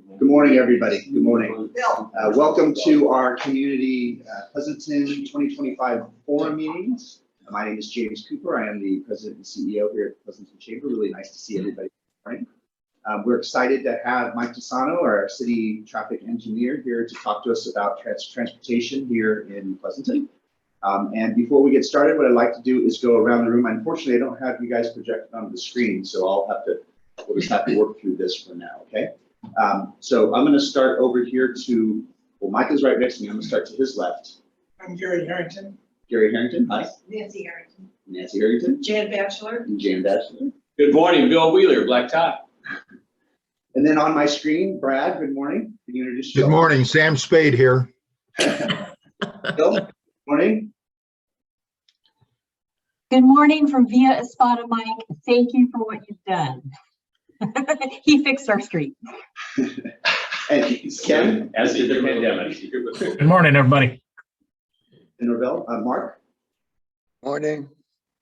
Good morning, everybody. Good morning. Welcome to our community Pleasanton 2025 forum meetings. My name is James Cooper. I am the president and CEO here at Pleasanton Chamber. Really nice to see everybody this morning. We're excited to have Mike Tassano, our city traffic engineer, here to talk to us about transportation here in Pleasanton. And before we get started, what I'd like to do is go around the room. Unfortunately, I don't have you guys projected on the screen, so we'll just have to work through this for now, okay? So I'm going to start over here to, well, Mike is right next to me. I'm going to start to his left. I'm Gary Harrington. Gary Harrington, hi. Nancy Harrington. Nancy Harrington. Jan Batchelor. And Jan Batchelor. Good morning, Bill Wheeler, Black Tie. And then on my screen, Brad, good morning. Can you introduce yourself? Good morning, Sam Spade here. Bill, good morning. Good morning from Via Espada, Mike. Thank you for what you've done. He fixed our street. And Ken. As did the pandemic. Good morning, everybody. And Norvell, Mark. Morning.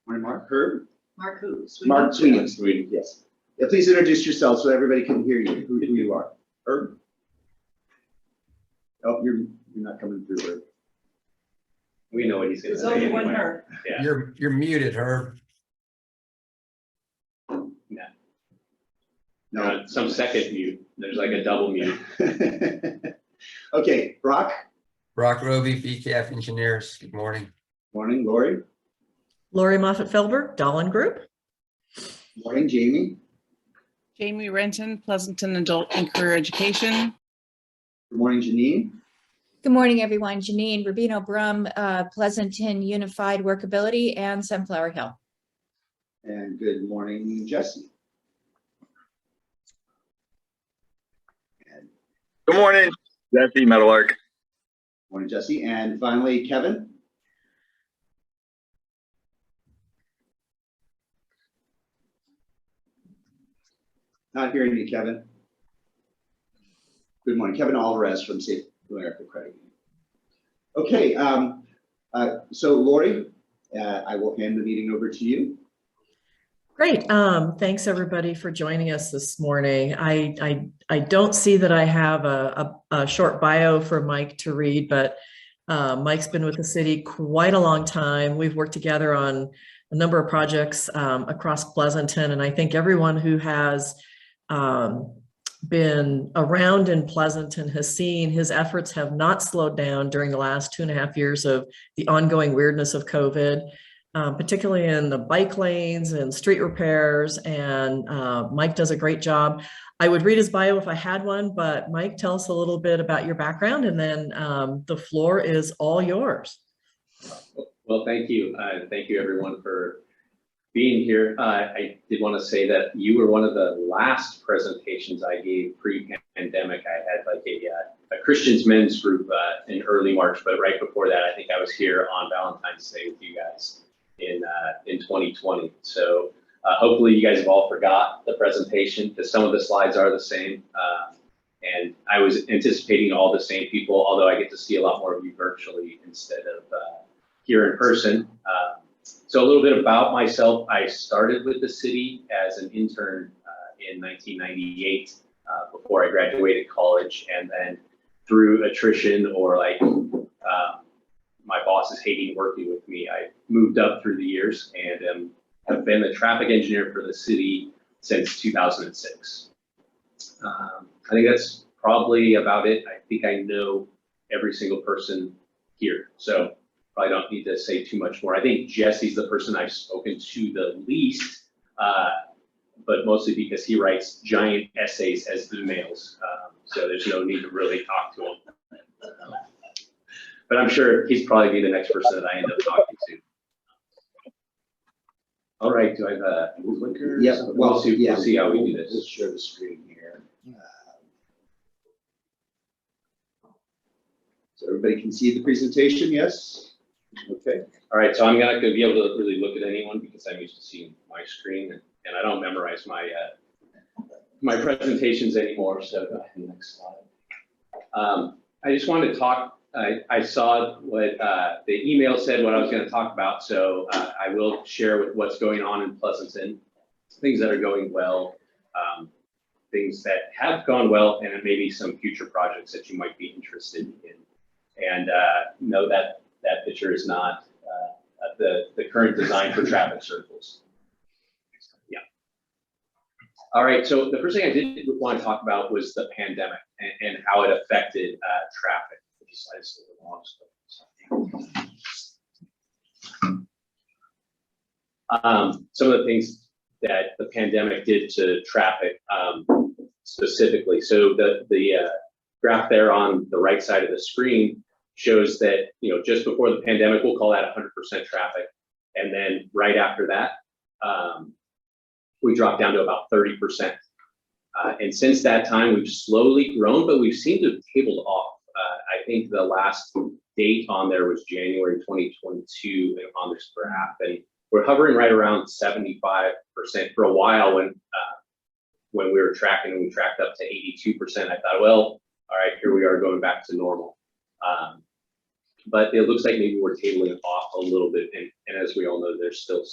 Morning, Mark. Herb. Mark who? Mark Sweeney. Yes. Yeah, please introduce yourself so everybody can hear you, who you are. Herb. Oh, you're not coming through, Herb. We know what he's going to There's say. only one Anyway. her. Yeah. You're muted, Herb. No. Some second mute. There's like a double mute. Okay, Brock. Brock Roby, VCAF Engineers. Good morning. Morning, Lori. Lori Moffett-Felber, Dahlin Group. Morning, Jamie. Jamie Renton, Pleasanton Adult and Career Education. Good morning, Janine. Good morning, everyone. Janine Rubino Brum, Pleasanton Unified Workability and Sunflower Hill. And good morning, Jesse. Good morning, Jesse Meadowlark. Morning, Jesse. And finally, Kevin. Not hearing you, Kevin. Good morning, Kevin Alvarez from Safe America Credit Union. Okay, so Lori, I will hand the meeting over to you. Great. Thanks everybody for joining us this morning. I don't see that I have a short bio for Mike to read, but Mike's been with the city quite a long time. We've worked together on a number of projects across Pleasanton, and I think everyone who has been around in Pleasanton has seen his efforts have not slowed down during the last 2.5 years of the ongoing weirdness of COVID. Particularly in the bike lanes and street repairs, and Mike does a great job. I would read his bio if I had one, but Mike, tell us a little bit about your background, and then the floor is all yours. Well, thank you. Thank you everyone for being here. I did want to say that you were one of the last presentations I gave pre-pandemic. I had like a Christian's men's group in early March, but right before that, I think I was here on Valentine's Day with you guys in 2020. So hopefully you guys have all forgot the presentation, because some of the slides are the same. And I was anticipating all the same people, although I get to see a lot more of you virtually instead of here in person. So a little bit about myself. I started with the city as an intern in 1998 before I graduated college, and then through attrition or like my boss is hating working with me, I moved up through the years and have been the traffic engineer for the city since 2006. I think that's probably about it. I think I know every single person here, so probably don't need to say too much more. I think Jesse's the person I've spoken to the least, but mostly because he writes giant essays as emails, so there's no need to really talk to him. But I'm sure he's probably be the next person that I end up talking to. All right, do I have a clicker? Yeah, We'll see how we do this. We'll share the screen here. So everybody can see the presentation, yes? Okay. All right, so I'm not going to be able to really look at anyone because I'm used to seeing my screen, and I don't memorize my my presentations anymore. So go ahead, next slide. I just wanted to talk. I saw what the email said, what I was going to talk about, so I will share with what's going on in Pleasanton, things that are going well, things that have gone well and maybe some future projects that you might be interested in. And know that that picture is not the current design for traffic circles. Yeah. All right, so the first thing I did want to talk about was the pandemic and how it affected traffic. Some of the things that the pandemic did to traffic specifically. So the graph there on the right side of the screen shows that, just before the pandemic, we'll call that 100% traffic. And then right after that, we dropped down to about 30%. And since that time, we've slowly grown, but we've seemed to have tabled off. I think the last date on there was January 2022 on this graph. And we're hovering right around 75% for a while when we were tracking, and we tracked up to 82%. I thought, well, all right, here we are going back to normal. But it looks like maybe we're tabling off a little bit. And as we all know, there's still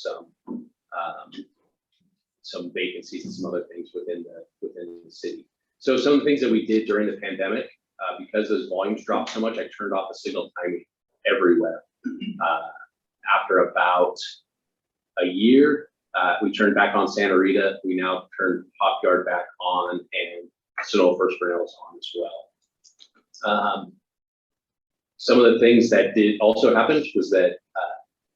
some vacancies and some other things within the city. So some of the things that we did during the pandemic, because those volumes dropped so much, I turned off the signal timing everywhere. After about a year, we turned back on Santa Rita. We now turned Hop Yard back on, and Sonoma First Brunel's on as well. Some of the things that did also happen was that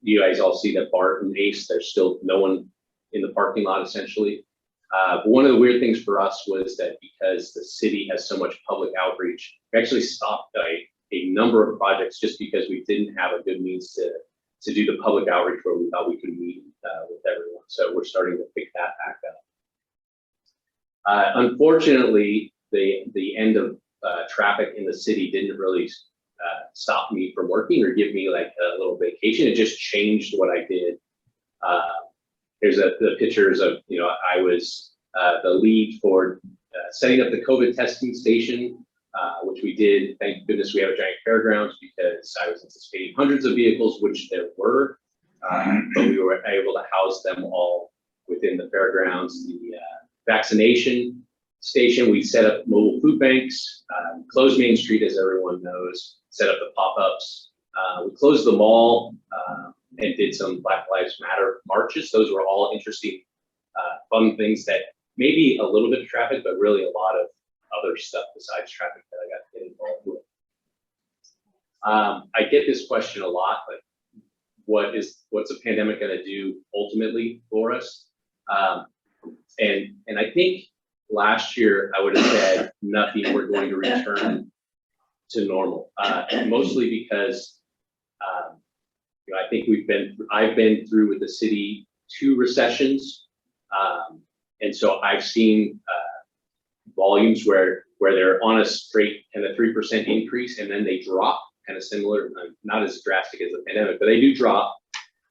you guys all see that Bart and Ace, there's still no one in the parking lot essentially. But one of the weird things for us was that because the city has so much public outreach, we actually stopped a number of projects just because we didn't have a good means to do the public outreach where we thought we could meet with everyone. So we're starting to pick that back up. Unfortunately, the end of traffic in the city didn't really stop me from working or give me like a little vacation. It just changed what I did. Here's the pictures of, I was the lead for setting up the COVID testing station, which we did. Thank goodness we have a giant fairgrounds, because I was anticipating hundreds of vehicles, which there were, but we were able to house them all within the fairgrounds. The vaccination station, we set up mobile food banks, closed Main Street, as everyone knows, set up the pop-ups. We closed the mall and did some Black Lives Matter marches. Those were all interesting, fun things that maybe a little bit of traffic, but really a lot of other stuff besides traffic that I got to get involved with. I get this question a lot, but what's a pandemic going to do ultimately for us? And I think last year I would have said nothing, we're going to return to normal, mostly because I think I've been through with the city 2 recessions, and so I've seen volumes where they're on a straight kind of 3% increase, and then they drop, kind of similar, not as drastic as the pandemic, but they do drop.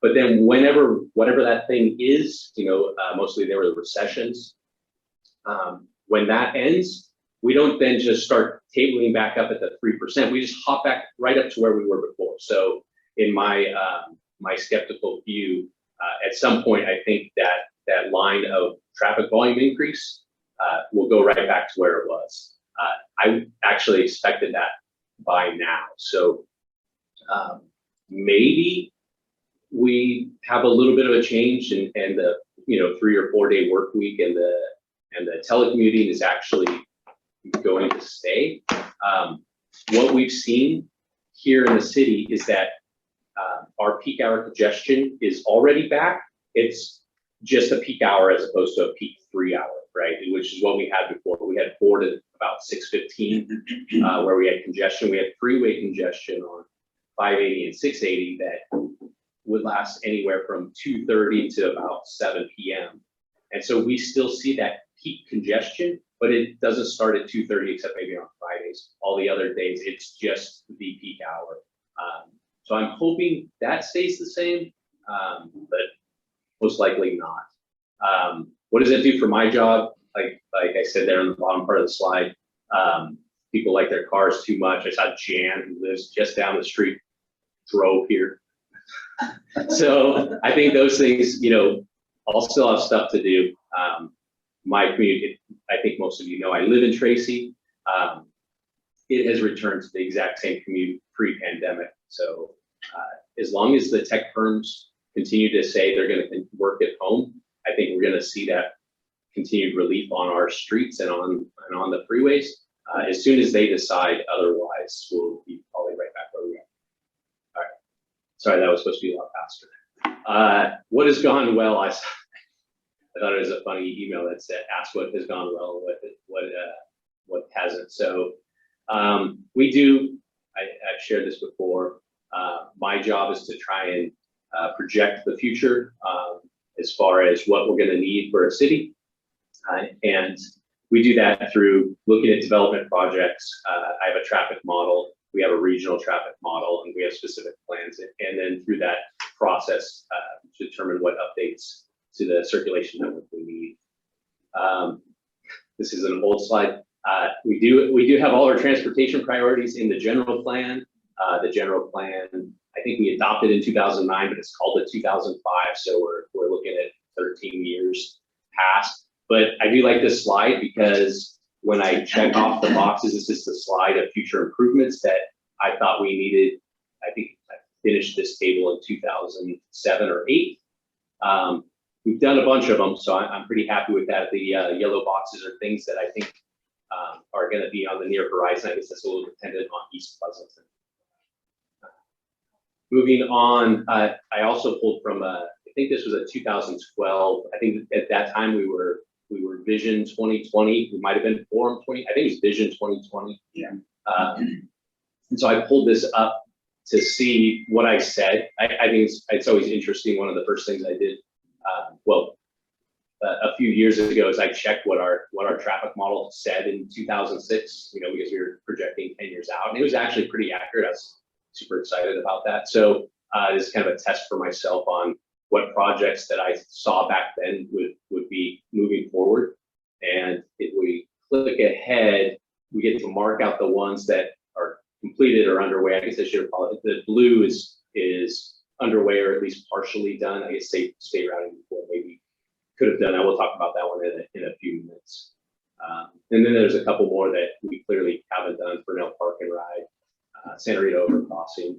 But then whatever that thing is, mostly there were the recessions. When that ends, we don't then just start tabling back up at the 3%. We just hop back right up to where we were before. So in my skeptical view, at some point, I think that line of traffic volume increase will go right back to where it was. I actually expected that by now. So maybe we have a little bit of a change, and the 3 or 4 day work week and the telecommuting is actually going to stay. What we've seen here in the city is that our peak hour congestion is already back. It's just a peak hour as opposed to a peak 3 hour, right? Which is what we had before. We had 4 to about 6:15 where we had congestion. We had freeway congestion on 580 and 680 that would last anywhere from 2:30 to about 7 p.m. And so we still see that peak congestion, but it doesn't start at 2:30 except maybe on Fridays. All the other days, it's just the peak hour. So I'm hoping that stays the same, but most likely not. What does it do for my job? Like I said there on the bottom part of the slide, people like their cars too much. I saw Jan, who lives just down the street, drove here. So I think those things, I'll still have stuff to do. my community, I think most of you know, I live in Tracy. It has returned to the exact same commute pre-pandemic. So as long as the tech firms continue to say they're going to work at home, I think we're going to see that continued relief on our streets and on the freeways. As soon as they decide otherwise, we'll be probably right back where we are. All right. Sorry, that was supposed to be a lot faster. What has gone well? I thought it was a funny email that said, ask what has gone well and what hasn't. So we do, I've shared this before. My job is to try and project the future as far as what we're going to need for a city. And we do that through looking at development projects. I have a traffic model. We have a regional traffic model, and we have specific plans. And then through that process, to determine what updates to the circulation network we need. This is an old slide. We do have all our transportation priorities in the general plan. The general plan, I think we adopted in 2009, but it's called the 2005. So we're looking at 13 years past. But I do like this slide because when I check off the boxes, it's just a slide of future improvements that I thought we needed. I think I finished this table in 2007 or 8. We've done a bunch of them, so I'm pretty happy with that. The yellow boxes are things that I think are going to be on the near horizon. I guess that's a little dependent on East Pleasanton. Moving on, I also pulled from I think this was a 2012. I think at that time we were Vision 2020. We might have been Forum 20. I think it was Vision 2020. Yeah. And so I pulled this up to see what I said. I think it's always interesting. One of the first things I did, a few years ago, is I checked what our traffic model said in 2006. You know, because we were projecting 10 years out, and it was actually pretty accurate. I was super excited about that. So this is kind of a test for myself on what projects that I saw back then would be moving forward. And if we click ahead, we get to mark out the ones that are completed or underway. I guess I should call it. The blue is underway or at least partially done. I guess state routing before maybe could have done that. We'll talk about that one in a few minutes. And then there's a couple more that we clearly haven't done. Burnell Park and Ride, Santa Rita Overcrossing.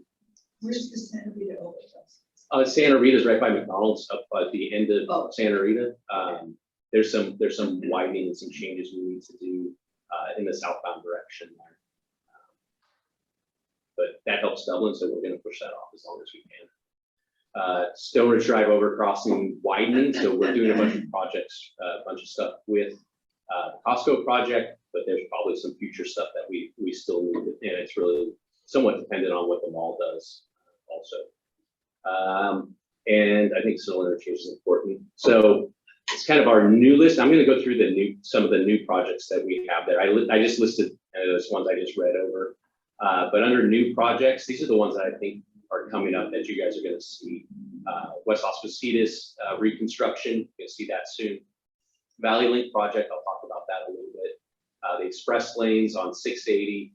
Where's the Santa Rita Overcrossing? Santa Rita's right by McDonald's up at the end of Santa Rita. There's some widening and some changes we need to do in the southbound direction there. But that helps Dublin, so we're going to push that off as long as we can. Stone Ridge Drive Overcrossing widening, so we're doing a bunch of projects, a bunch of stuff with the Costco project, but there's probably some future stuff that we still need, and it's really somewhat dependent on what the mall does also. And I think signal interchange is important. So it's kind of our new list. I'm going to go through some of the new projects that we have there. I just listed those ones I just read over. But under new projects, these are the ones that I think are coming up that you guys are going to see. West Auspicious Reconstruction, you're going to see that soon. Valleylink project, I'll talk about that a little bit. The express lanes on 680.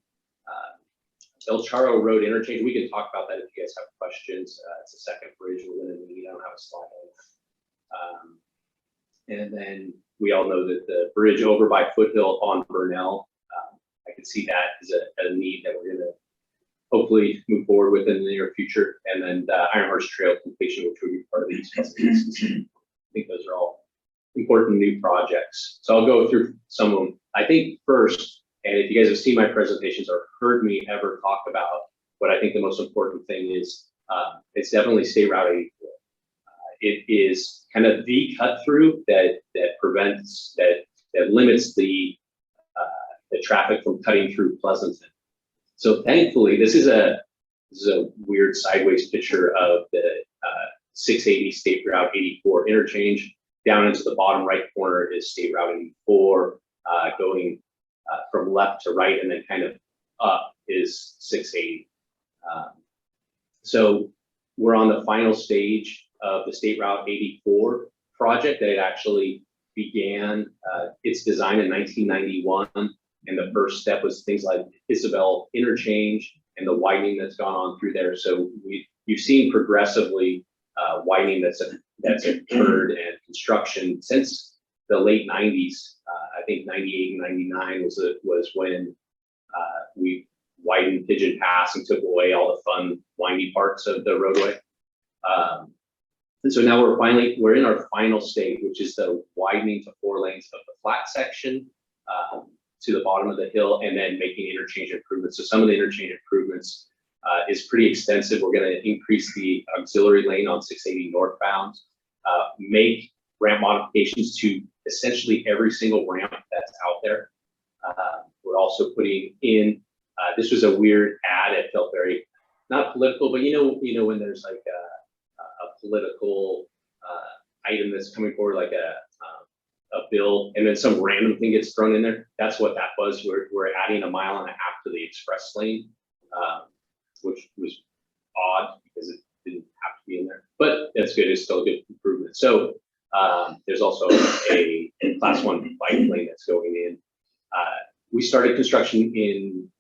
El Charro Road interchange, we can talk about that if you guys have questions. It's a second bridge we're going to need. I don't have a slide on it. And then we all know that the bridge over by Foothill on Burnell, I can see that as a need that we're going to hopefully move forward with in the near future. And then the Iron Horse Trail completion, which will be part of the East Pleasanton. I think those are all important new projects. So I'll go through some of them. I think first, and if you guys have seen my presentations or heard me ever talk about what I think the most important thing is, it's definitely State Route 84. It is kind of the cut through that prevents, that limits the traffic from cutting through Pleasanton. So thankfully, this is a weird sideways picture of the 680 State Route 84 interchange. Down into the bottom right corner is State Route 84, going from left to right, and then kind of up is 680. So we're on the final stage of the State Route 84 project that it actually began its design in 1991. And the first step was things like Isabel interchange and the widening that's gone on through there. So you've seen progressively widening that's occurred and construction since the late 90s. I think 98 and 99 was when we widened Pigeon Pass and took away all the fun, windy parts of the roadway. And so now we're in our final stage, which is the widening to 4 lanes of the flat section to the bottom of the hill, and then making interchange improvements. So some of the interchange improvements is pretty extensive. We're going to increase the auxiliary lane on 680 northbound, make ramp modifications to essentially every single ramp that's out there. We're also putting in, this was a weird ad. It felt very, not political, but you know when there's like a political item that's coming forward, like a bill, and then some random thing gets thrown in there. That's what that was. We're adding 1.5 miles to the express lane, which was odd because it didn't have to be in there, but that's good. It's still a good improvement. So there's also a class 1 bike lane that's going in. We started construction in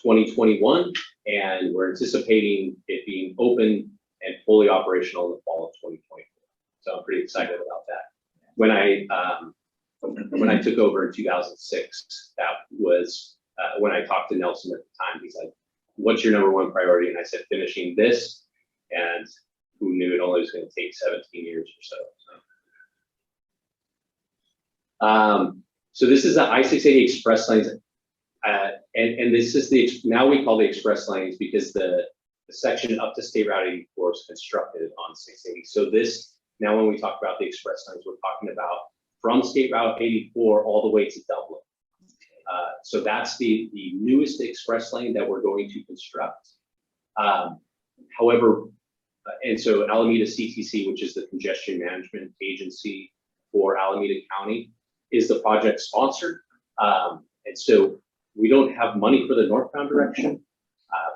2021, and we're anticipating it being open and fully operational in the fall of 2024. So I'm pretty excited about that. When I took over in 2006, that was when I talked to Nelson at the time. He's like, "What's your number 1 priority?" And I said, "Finishing this." And who knew it only was going to take 17 years or so. So this is the I-680 express lanes, and this is now we call the express lanes because the section up to State Route 84 is constructed on 680. So this, now when we talk about the express lanes, we're talking about from State Route 84 all the way to Dublin. So that's the newest express lane that we're going to construct. However, and so Alameda CTC, which is the congestion management agency for Alameda County, is the project sponsor. And so we don't have money for the northbound direction,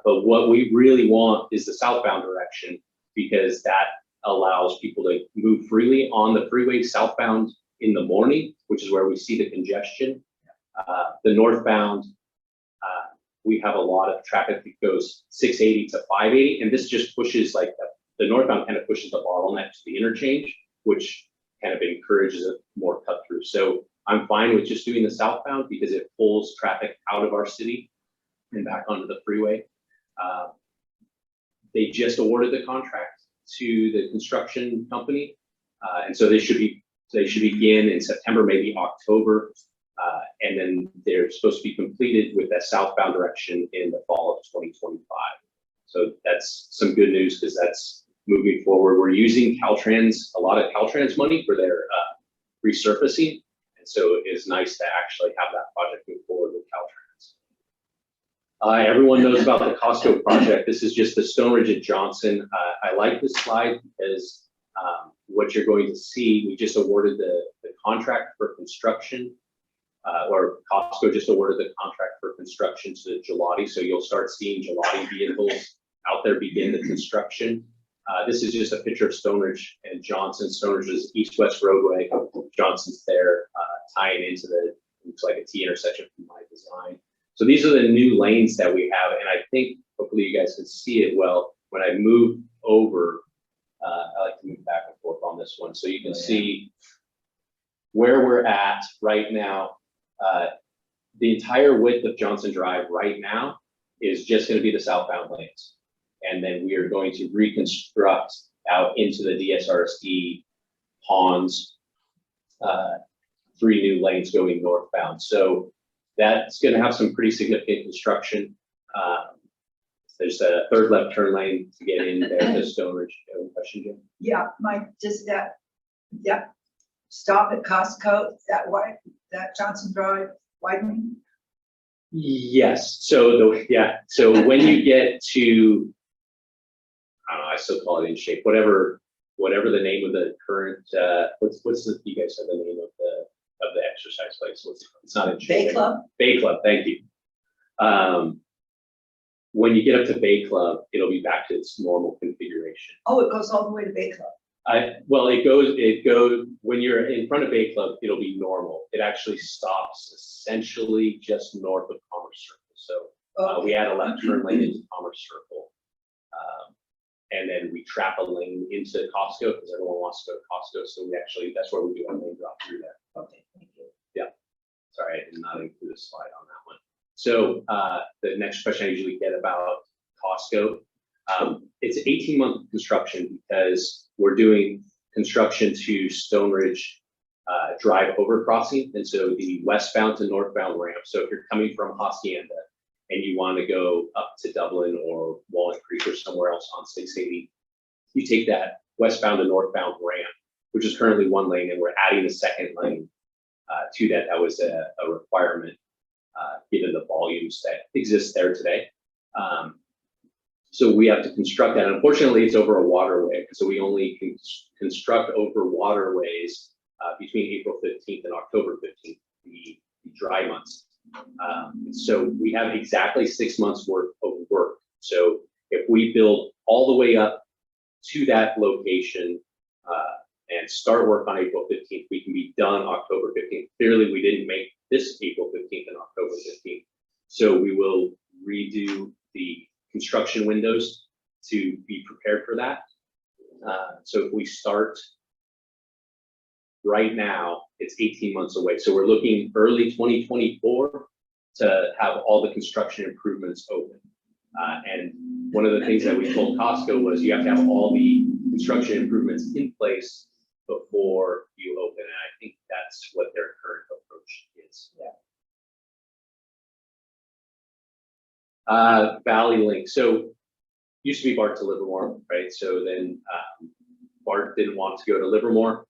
but what we really want is the southbound direction, because that allows people to move freely on the freeway southbound in the morning, which is where we see the congestion. The northbound, we have a lot of traffic that goes 680 to 580, and this just pushes, like the northbound kind of pushes the bottleneck to the interchange, which kind of encourages a more cut through. So I'm fine with just doing the southbound because it pulls traffic out of our city and back onto the freeway. They just awarded the contract to the construction company, and so they should begin in September, maybe October, and then they're supposed to be completed with that southbound direction in the fall of 2025. So that's some good news because that's moving forward. We're using Caltrans, a lot of Caltrans money for their resurfacing, and so it's nice to actually have that project move forward with Caltrans. Everyone knows about the Costco project. This is just the Stone Ridge at Johnson. I like this slide because what you're going to see, we just awarded the contract for construction, or Costco just awarded the contract for construction to Gelati. So you'll start seeing Gelati vehicles out there begin the construction. This is just a picture of Stone Ridge and Johnson. Stone Ridge is east-west roadway. Johnson's there, tying into looks like a T intersection from my design. So these are the new lanes that we have, and I think hopefully you guys can see it well. When I move over, I like to move back and forth on this one, so you can see where we're at right now. The entire width of Johnson Drive right now is just going to be the southbound lanes, and then we are going to reconstruct out into the DSRSD ponds, 3 new lanes going northbound. So that's going to have some pretty significant construction. There's a 3rd left turn lane to get in there to Stone Ridge. Question, Jim? Yeah, Mike, does that, stop at Costco, that Johnson Drive widening? Yes. So so when you get to, I don't know, I still call it in shape, whatever the name of the current, what's the, you guys have the name of the exercise place? It's not in shape. Bay Club? Bay Club, thank you. When you get up to Bay Club, it'll be back to its normal configuration. Oh, it goes all the way to Bay Club. Well, it goes, when you're in front of Bay Club, it'll be normal. It actually stops essentially just north of Commerce Circle. So we add a left turn lane into Commerce Circle. And then we trap a lane into Costco because everyone wants to go to Costco. So we actually, that's where we do our lane drop through that. Okay, thank you. Sorry, I did not include a slide on that one. So the next question I usually get about Costco. It's an 18-month construction because we're doing construction to Stone Ridge Drive overcrossing. And so the westbound to northbound ramp. So if you're coming from Hacienda and you want to go up to Dublin or Walnut Creek or somewhere else on 680, you take that westbound to northbound ramp, which is currently one lane, and we're adding a second lane to that. That was a requirement given the volumes that exist there today. So we have to construct that. Unfortunately, it's over a waterway, so we only can construct over waterways between April 15th and October 15th, the dry months. So we have exactly 6 months worth of work. So if we build all the way up to that location and start work on April 15th, we can be done October 15th. Clearly, we didn't make this April 15th and October 15th. So we will redo the construction windows to be prepared for that. So if we start right now, it's 18 months away. So we're looking early 2024 to have all the construction improvements open. And one of the things that we told Costco was you have to have all the construction improvements in place before you open. And I think that's what their current approach is. Valleylink. So used to be BART to Livermore, right? So then BART didn't want to go to Livermore.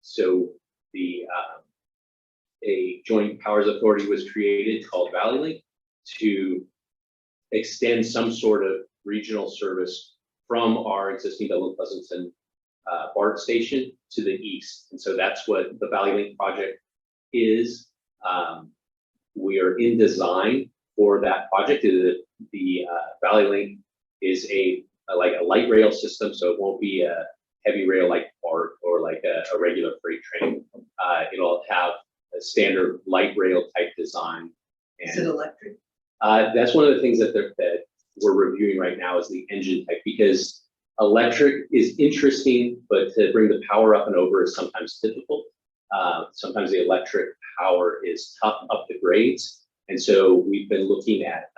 So the a joint powers authority was created called Valleylink to extend some sort of regional service from our existing Dublin Pleasanton BART station to the east. And so that's what the Valleylink project is. We are in design for that project. The Valleylink is like a light rail system, so it won't be a heavy rail like BART or like a regular freight train. It'll have a standard light rail type design. Is it electric? That's one of the things that we're reviewing right now is the engine type, because electric is interesting, but to bring the power up and over is sometimes difficult. Sometimes the electric power is tough up the grades. And so we've been looking at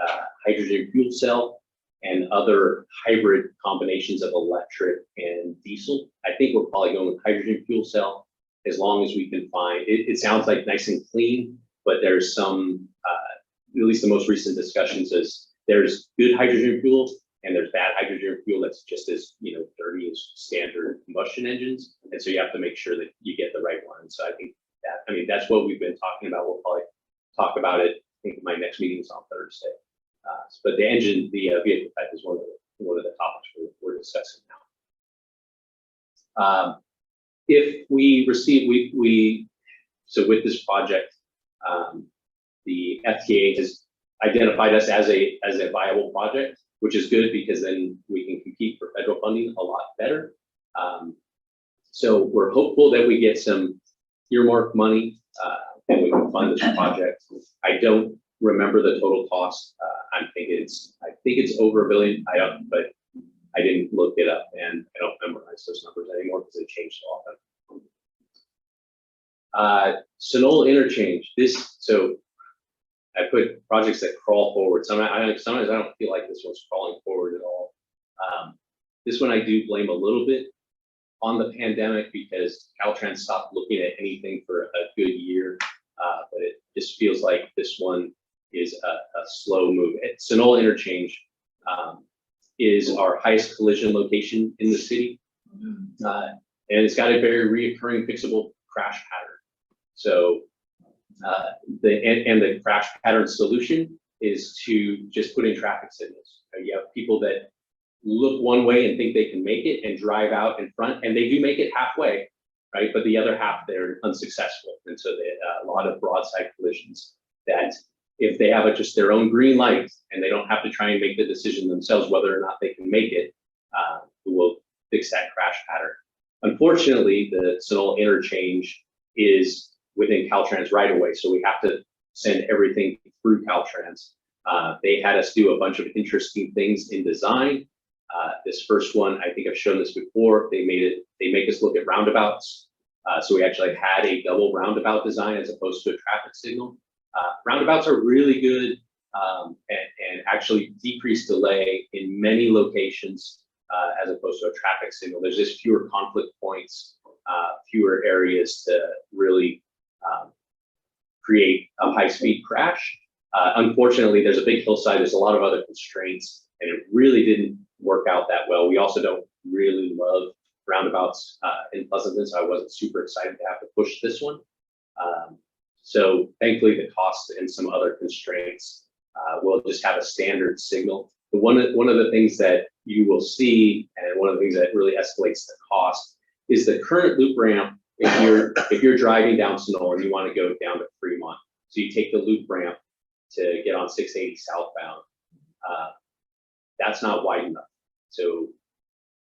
hydrogen fuel cell and other hybrid combinations of electric and diesel. I think we're probably going with hydrogen fuel cell as long as we can find, it sounds like nice and clean, but there's some, at least the most recent discussions is there's good hydrogen fuel and there's bad hydrogen fuel that's just as dirty as standard combustion engines. And so you have to make sure that you get the right one. And so I think that's what we've been talking about. We'll probably talk about it. I think my next meeting is on Thursday. But the engine, the vehicle type is one of the topics we're discussing now. If we receive, so with this project, the FTA has identified us as a viable project, which is good because then we can compete for federal funding a lot better. So we're hopeful that we get some earmark money and we can fund this project. I don't remember the total cost. I think it's over $1 billion. But I didn't look it up and I don't memorize those numbers anymore because they change so often. Sonol interchange. So I put projects that crawl forward. Sometimes I don't feel like this one's crawling forward at all. This one I do blame a little bit on the pandemic because Caltrans stopped looking at anything for a good year. But it just feels like this one is a slow move. Sonol interchange is our highest collision location in the city. And it's got a very reoccurring fixable crash pattern. So the crash pattern solution is to just put in traffic signals. You have people that look one way and think they can make it and drive out in front, and they do make it halfway, right? But the other half, they're unsuccessful. And so a lot of broadside collisions that if they have just their own green light and they don't have to try and make the decision themselves whether or not they can make it, we will fix that crash pattern. Unfortunately, the Sonol interchange is within Caltrans right away, so we have to send everything through Caltrans. They had us do a bunch of interesting things in design. This first one, I think I've shown this before. They make us look at roundabouts So we actually had a double roundabout design as opposed to a traffic signal. Roundabouts are really good and actually decrease delay in many locations as opposed to a traffic signal. There's just fewer conflict points, fewer areas to really create a high-speed crash. Unfortunately, there's a big hillside. There's a lot of other constraints, and it really didn't work out that well. We also don't really love roundabouts in Pleasanton, so I wasn't super excited to have to push this one. So thankfully, the cost and some other constraints will just have a standard signal. One of the things that you will see, and one of the things that really escalates the cost, is the current loop ramp. If you're driving down Sonoma and you want to go down to Fremont, so you take the loop ramp to get on 680 southbound, that's not wide enough. So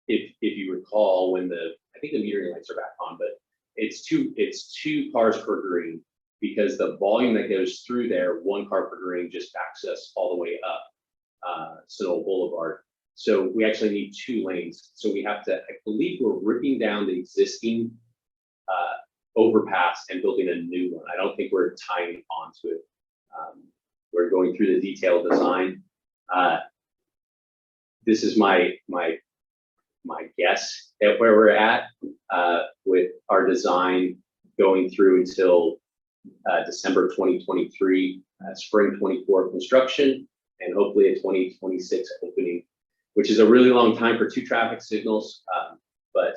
if you recall, when I think the metering lights are back on, but it's two cars per green, because the volume that goes through there, one car per green just backs us all the way up Sonoma Boulevard. So we actually need 2 lanes. So we have to, I believe we're ripping down the existing overpass and building a new one. I don't think we're tying onto it. We're going through the detailed design. This is my guess at where we're at with our design going through until December 2023, spring 24 construction, and hopefully a 2026 opening, which is a really long time for 2 traffic signals, but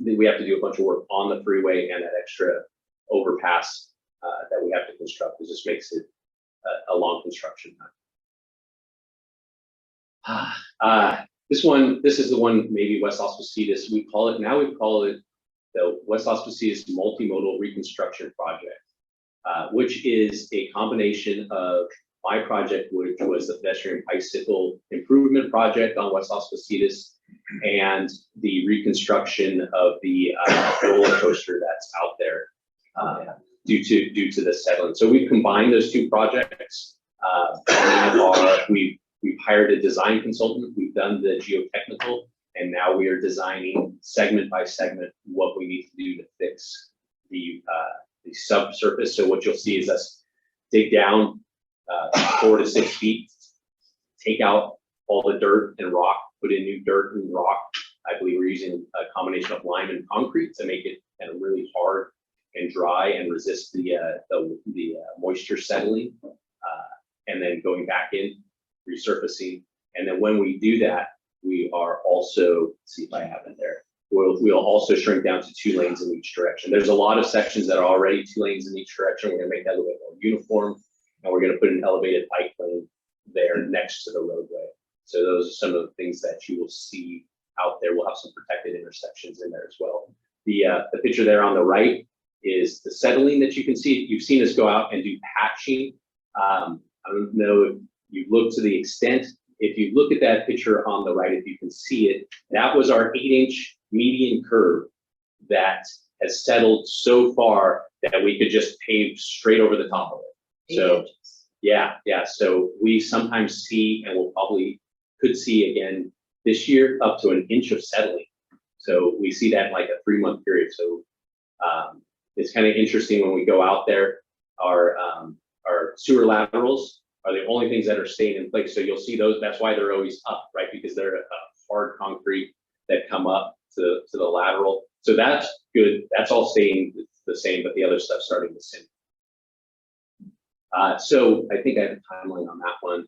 we have to do a bunch of work on the freeway and that extra overpass that we have to construct. It just makes it a long construction time. This is the one, maybe West Auspicious. We call it the West Auspicious Multimodal Reconstruction Project, which is a combination of my project, which was the pedestrian bicycle improvement project on West Auspicious, and the reconstruction of the roller coaster that's out there due to the settling. So we've combined those 2 projects. We've hired a design consultant. We've done the geotechnical, and now we are designing segment by segment what we need to do to fix the subsurface. So what you'll see is us dig down 4 to 6 feet, take out all the dirt and rock, put in new dirt and rock. I believe we're using a combination of lime and concrete to make it kind of really hard and dry and resist the moisture settling, and then going back in, resurfacing. And then when we do that, we are also, let's see if I have it there, we'll also shrink down to 2 lanes in each direction. There's a lot of sections that are already 2 lanes in each direction. We're gonna make that a little bit more uniform, and we're gonna put an elevated bike lane there next to the roadway. So those are some of the things that you will see out there. We'll have some protected intersections in there as well. The picture there on the right is the settling that you can see. You've seen us go out and do patching. I don't know if you've looked to the extent. If you look at that picture on the right, if you can see it, that was our 8-inch median curve that has settled so far that we could just pave straight over the top of it. So yeah. So we sometimes see, and we'll probably could see again this year, up to 1 inch of settling. So we see that in like a 3-month period. So it's kind of interesting when we go out there. Our sewer laterals are the only things that are staying in place. So you'll see those. That's why they're always up, right? Because they're hard concrete that come up to the lateral. So that's good. That's all staying the same, but the other stuff's starting to sink. So I think I have a timeline on that one.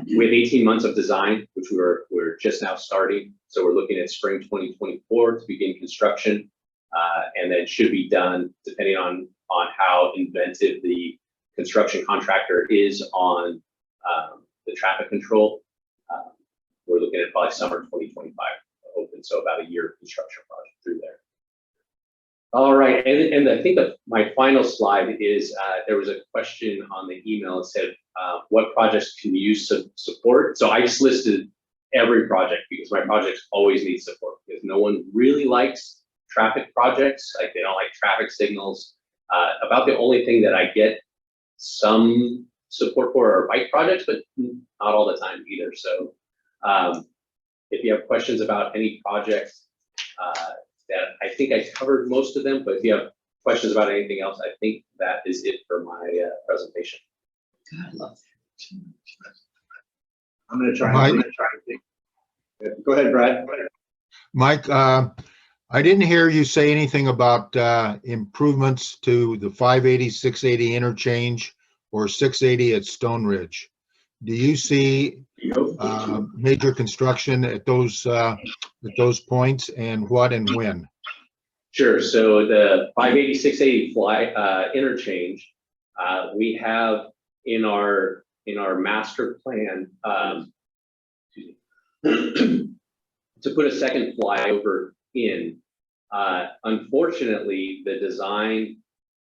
We have 18 months of design, which we're just now starting. So we're looking at spring 2024 to begin construction, and then should be done depending on how inventive the construction contractor is on the traffic control. We're looking at probably summer 2025 open, so about a year construction project through there. All right, and I think that my final slide is there was a question on the email that said, what projects can you use support? So I just listed every project because my projects always need support, because no one really likes traffic projects. Like, they don't like traffic signals. About the only thing that I get some support for are bike projects, but not all the time either. So if you have questions about any project, that I think I covered most of them, but if you have questions about anything else, I think that is it for my presentation. God, I love I'm gonna try. Mike? and think. Go ahead, Brad. Mike, I didn't hear you say anything about improvements to the 580, 680 interchange or 680 at Stone Ridge. Do you see major construction at those points, and what and when? Sure. So the 580, 680 interchange, we have in our master plan to put a second flyover in. Unfortunately, the design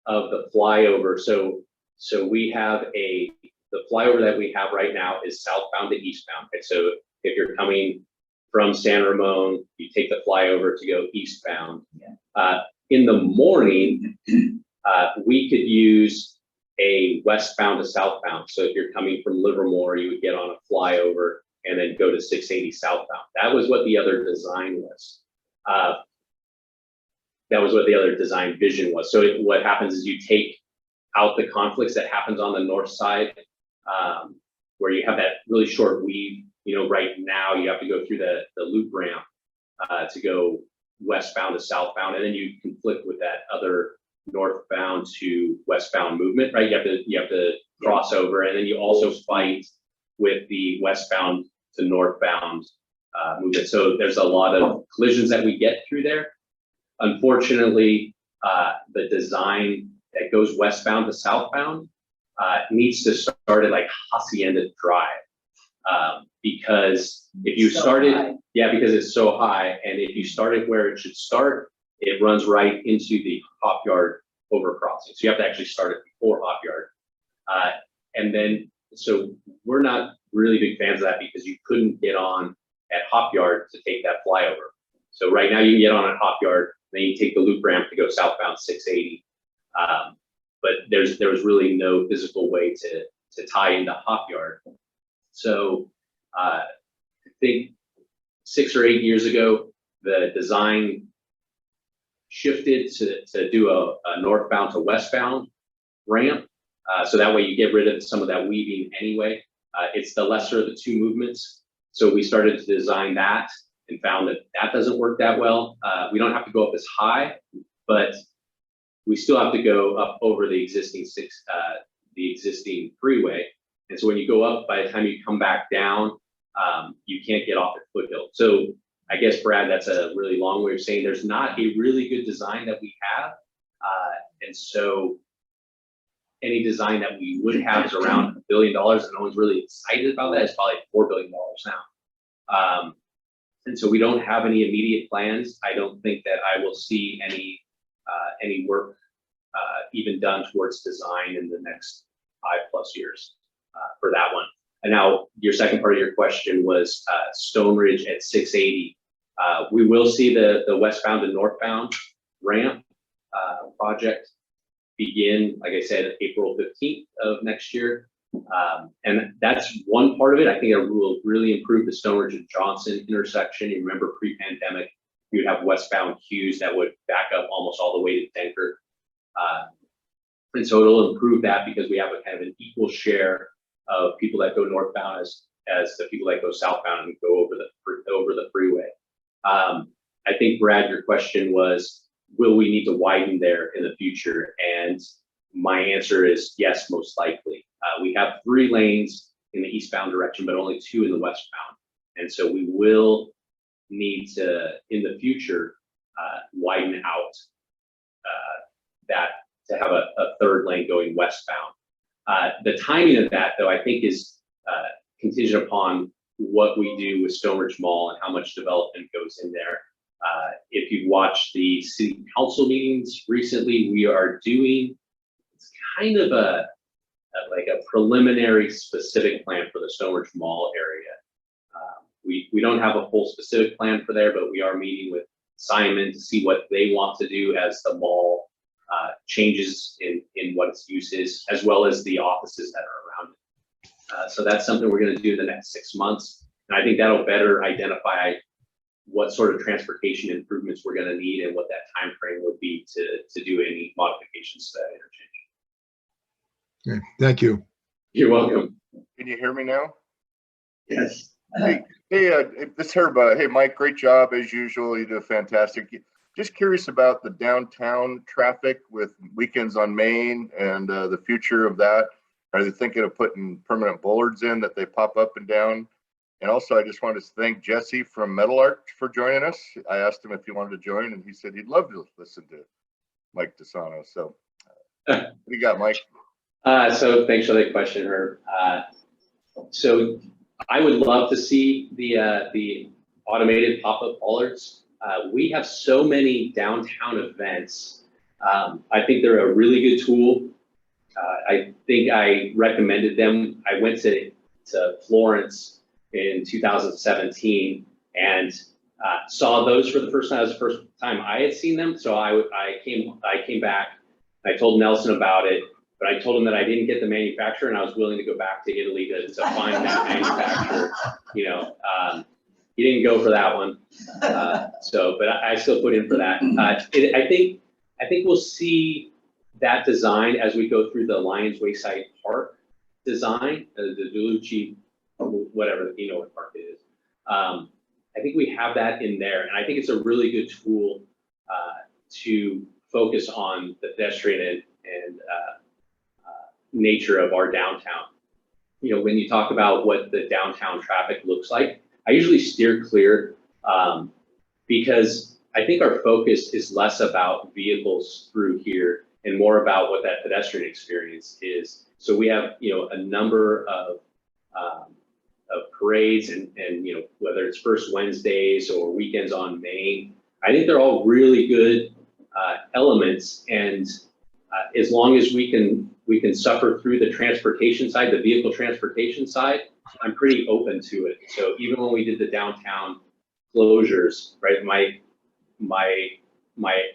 of the flyover, so we have the flyover that we have right now is southbound to eastbound. Okay? So if you're coming from San Ramon, you take the flyover to go eastbound. In the morning, we could use a westbound to southbound. So if you're coming from Livermore, you would get on a flyover and then go to 680 southbound. That was what the other design was. That was what the other design vision was. So what happens is you take out the conflicts that happens on the north side, where you have that really short weave. You know, right now you have to go through the loop ramp to go westbound to southbound, and then you conflict with that other northbound to westbound movement, right? You have to cross over, and then you also fight with the westbound to northbound movement. So there's a lot of collisions that we get through there. Unfortunately, the design that goes westbound to southbound needs to start at like Hacienda Drive, because if you started, because it's so high, and if you started where it should start, it runs right into the Hop Yard overcrossing. So you have to actually start it before Hop Yard. And then, so we're not really big fans of that because you couldn't get on at Hop Yard to take that flyover. So right now you can get on at Hop Yard, then you take the loop ramp to go southbound 680. But there was really no physical way to tie into Hop Yard. So I think 6 or 8 years ago, the design shifted to do a northbound to westbound ramp. So that way you get rid of some of that weaving anyway. It's the lesser of the two movements. So we started to design that and found that doesn't work that well. We don't have to go up as high, but we still have to go up over the existing freeway. And so when you go up, by the time you come back down, you can't get off at Foothill. So I guess, Brad, that's a really long way of saying there's not a really good design that we have. And so any design that we would have is around $1 billion, and no one's really excited about that. It's probably $4 billion now. And so we don't have any immediate plans. I don't think that I will see any work even done towards design in the next 5+ years for that one. And now your second part of your question was Stone Ridge at 680. We will see the westbound and northbound ramp project begin, like I said, April 15th of next year. And that's one part of it. I think it will really improve the Stone Ridge and Johnson intersection. You remember pre-pandemic, you would have westbound queues that would back up almost all the way to Denker. And so it'll improve that because we have a kind of an equal share of people that go northbound as the people that go southbound and go over the freeway. I think, Brad, your question was, will we need to widen there in the future? And my answer is yes, most likely. We have 3 lanes in the eastbound direction, but only 2 in the westbound. And so we will need to, in the future, widen out that to have a 3rd lane going westbound. The timing of that, though, I think is contingent upon what we do with Stone Ridge Mall and how much development goes in there. If you've watched the city council meetings recently, we are doing, it's kind of a preliminary specific plan for the Stone Ridge Mall area. We don't have a full specific plan for there, but we are meeting with Simon to see what they want to do as the mall changes in what its use is, as well as the offices that are around it. So that's something we're going to do in the next 6 months. And I think that'll better identify what sort of transportation improvements we're going to need and what that time frame would be to do any modifications to that interchange. Okay, thank you. You're welcome. Can you hear me now? Yes. Hey, this is Herb. Hey, Mike, great job as usual. You do fantastic. Just curious about the downtown traffic with weekends on Main and the future of that. Are they thinking of putting permanent bollards in that they pop up and down? And also, I just wanted to thank Jesse from Metal Art for joining us. I asked him if he wanted to join, and he said he'd love to listen to Mike Tassano. So, what do you got, Mike? So thanks for the question, Herb. So I would love to see the automated pop-up bollards. We have so many downtown events. I think they're a really good tool. I think I recommended them. I went to Florence in 2017 and saw those for the first time. That was the first time I had seen them. So I came back. I told Nelson about it, but I told him that I didn't get the manufacturer and I was willing to go back to Italy to find that manufacturer. You know, he didn't go for that one. But I still put in for that. I think we'll see that design as we go through the Lions Wayside Park design, the Delucci, whatever, you know what park it is. I think we have that in there, and I think it's a really good tool to focus on the pedestrian and nature of our downtown. You know, when you talk about what the downtown traffic looks like, I usually steer clear because I think our focus is less about vehicles through here and more about what that pedestrian experience is. So we have, you know, a number of parades and you know, whether it's first Wednesdays or weekends on Main, I think they're all really good elements. And as long as we can suffer through the transportation side, the vehicle transportation side, I'm pretty open to it. So even when we did the downtown closures, right, my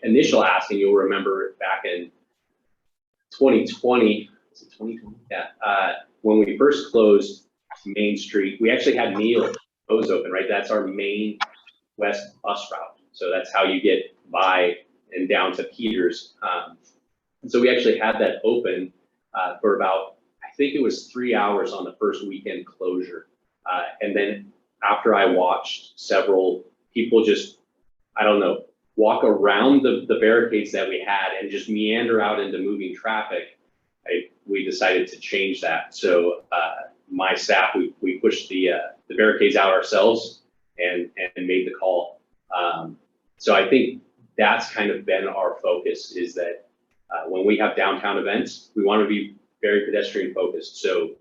initial ask, and you'll remember back in 2020, is it 2020? Yeah, when we first closed Main Street, we actually had Neil O's open, right? That's our main west bus route. So that's how you get by and down to Peters. And so we actually had that open for about, I think it was 3 hours on the first weekend closure. And then after I watched several people just, I don't know, walk around the barricades that we had and just meander out into moving traffic, we decided to change that. So my staff, we pushed the barricades out ourselves and made the call. So I think that's kind of been our focus, is that when we have downtown events, we want to be very pedestrian focused. So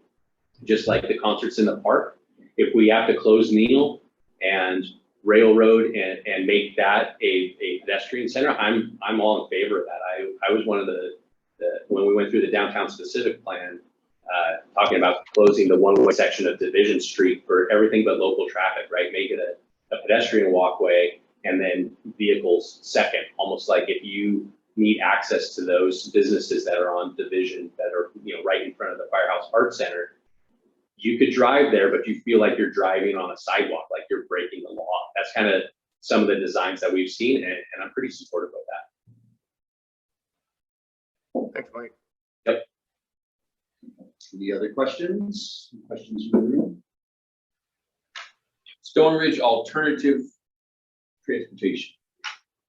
just like the concerts in the park, if we have to close Neal and Railroad and make that a pedestrian center, I'm all in favor of that. I was one of the when we went through the downtown specific plan, talking about closing the one-way section of Division Street for everything but local traffic, right? Make it a pedestrian walkway and then vehicles second, almost like if you need access to those businesses that are on Division that are, you know, right in front of the Firehouse Art Center, you could drive there, but you feel like you're driving on a sidewalk, like you're breaking the law. That's kind of some of the designs that we've seen, and I'm pretty supportive of that. Thanks, Mike. Yep. Any other questions? Questions from the room? Stone Ridge alternative transportation.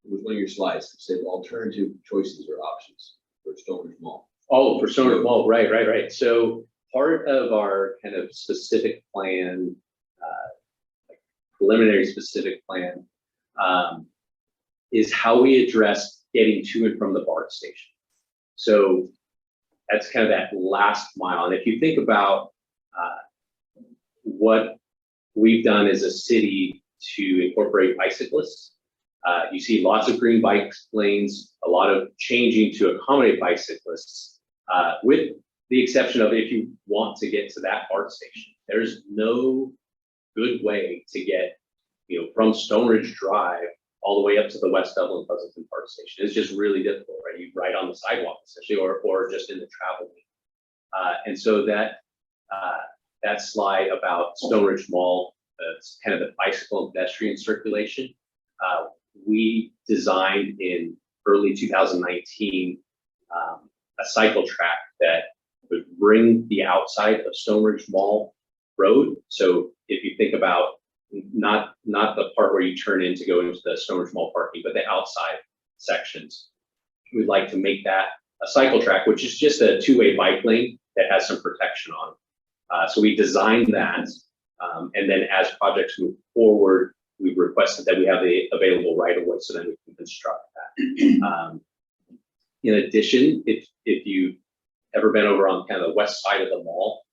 It was one of your slides that said alternative choices or options for Stone Ridge Mall. Oh, for Stone Ridge Mall, right. So part of our kind of specific plan, like preliminary specific plan, is how we address getting to and from the BART station. So that's kind of that last mile. And if you think about what we've done as a city to incorporate bicyclists, you see lots of green bike lanes, a lot of changing to accommodate bicyclists, with the exception of if you want to get to that BART station. There's no good way to get, you know, from Stone Ridge Drive all the way up to the West Dublin Pleasanton BART station. It's just really difficult, right? You ride on the sidewalk essentially, or just in the travel lane. And so that slide about Stone Ridge Mall, kind of the bicycle and pedestrian circulation. We designed in early 2019 a cycle track that would bring the outside of Stonebridge Mall Road. So if you think about not the part where you turn in to go into the Stonebridge Mall parking, but the outside sections, we'd like to make that a cycle track, which is just a two-way bike lane that has some protection on it. So we designed that, and then as projects move forward, we've requested that we have the available right-of-way so then we can construct that. In addition, if you've ever been over on kind of the west side of the mall,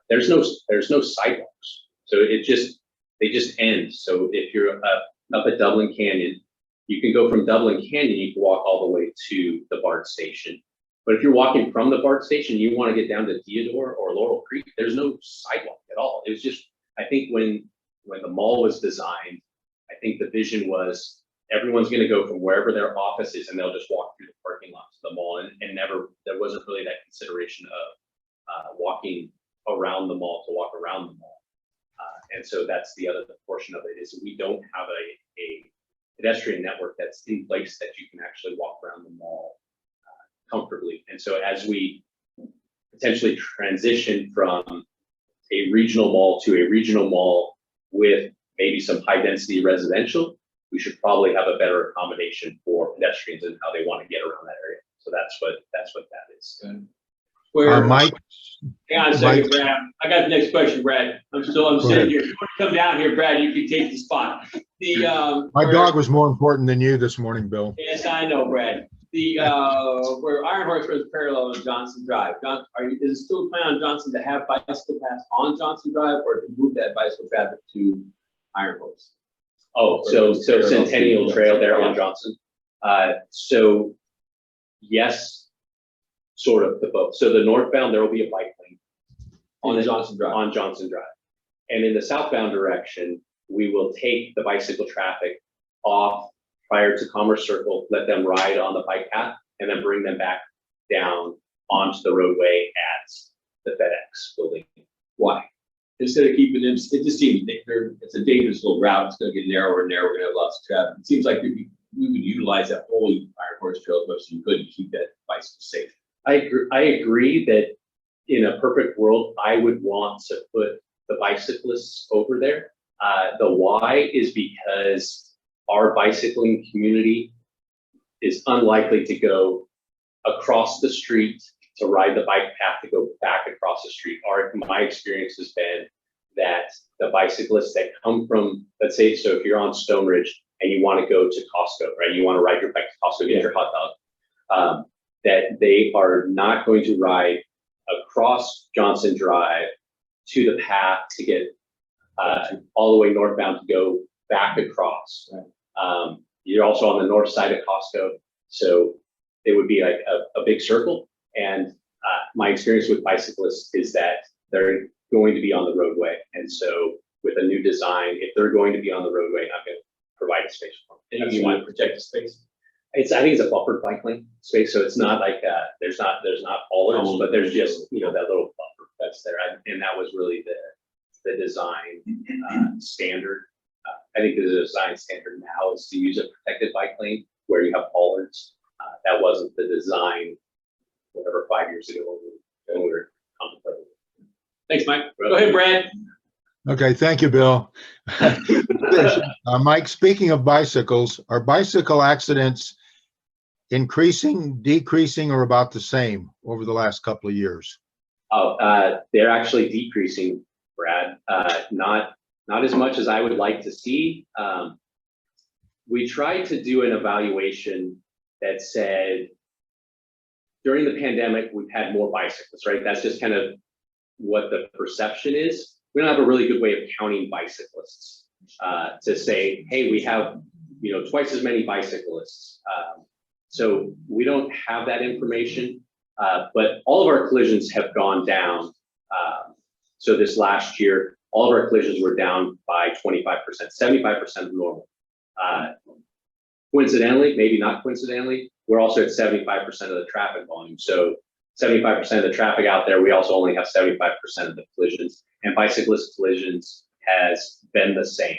there's no sidewalks. So they just end. So if you're up at Dublin Canyon, you can go from Dublin Canyon, you can walk all the way to the BART station. But if you're walking from the BART station, you want to get down to Theodore or Laurel Creek, there's no sidewalk at all. It was just, I think when the mall was designed, I think the vision was everyone's going to go from wherever their office is and they'll just walk through the parking lot to the mall, and there wasn't really that consideration of walking around the mall to walk around the mall. And so that's the other portion of it, is we don't have a pedestrian network that's in place that you can actually walk around the mall comfortably. And so as we potentially transition from a regional mall to a regional mall with maybe some high density residential, we should probably have a better accommodation for pedestrians and how they want to get around that area. So that's what that is. Mike? Hang on a second, Brad. I got the next question, Brad. I'm sitting here. If you want to come down here, Brad, you can take the spot. My dog was more important than you this morning, Bill. Yes, I know, Brad. Where Iron Horse runs parallel to Johnson Drive. Is it still a plan on Johnson to have bicycle paths on Johnson Drive, or to move that bicycle traffic to Iron Horse? Oh, so Centennial Trail there on Johnson. So yes, sort of the both. So the northbound, there will be a bike lane On Johnson Drive. On Johnson Drive. And in the southbound direction, we will take the bicycle traffic off prior to Commerce Circle, let them ride on the bike path, and then bring them back down onto the roadway at the FedEx building. Why? Instead of keeping them, it just seems it's a dangerous little route. It's going to get narrower and narrower. We're going to have lots of traffic. It seems like we would utilize that whole Iron Horse Trail as much as you could to keep that bicycle safe. I agree that in a perfect world, I would want to put the bicyclists over there. The why is because our bicycling community is unlikely to go across the street to ride the bike path to go back across the street. My experience has been that the bicyclists that come from, let's say, so if you're on Stone Ridge and you want to go to Costco, right? You want to ride your bike to Costco, get your hot dog, that they are not going to ride across Johnson Drive to the path to get all the way northbound to go back across. Right. You're also on the north side of Costco, so it would be like a big circle. And my experience with bicyclists is that they're going to be on the roadway. And so with a new design, if they're going to be on the roadway, I'm going to provide a space for them. And you want to protect the space? I think it's a buffered bike lane space, so it's not like there's not bollards, but there's just that little buffer that's there, and that was really the design standard. I think the design standard now is to use a protected bike lane where you have bollards. That wasn't the design, whatever, 5 years ago when we were contemplating. Thanks, Mike. Go ahead, Brad. Okay, thank you, Bill. Mike, speaking of bicycles, are bicycle accidents increasing, decreasing, or about the same over the last couple of years? Oh, they're actually decreasing, Brad. Not as much as I would like to see. We tried to do an evaluation that said during the pandemic, we've had more bicyclists, right? That's just kind of what the perception is. We don't have a really good way of counting bicyclists to say, hey, we have twice as many bicyclists. So we don't have that information, but all of our collisions have gone down. So this last year, all of our collisions were down by 25%, 75% normal. Coincidentally, maybe not coincidentally, we're also at 75% of the traffic volume. So 75% of the traffic out there, we also only have 75% of the collisions. And bicyclist collisions has been the same.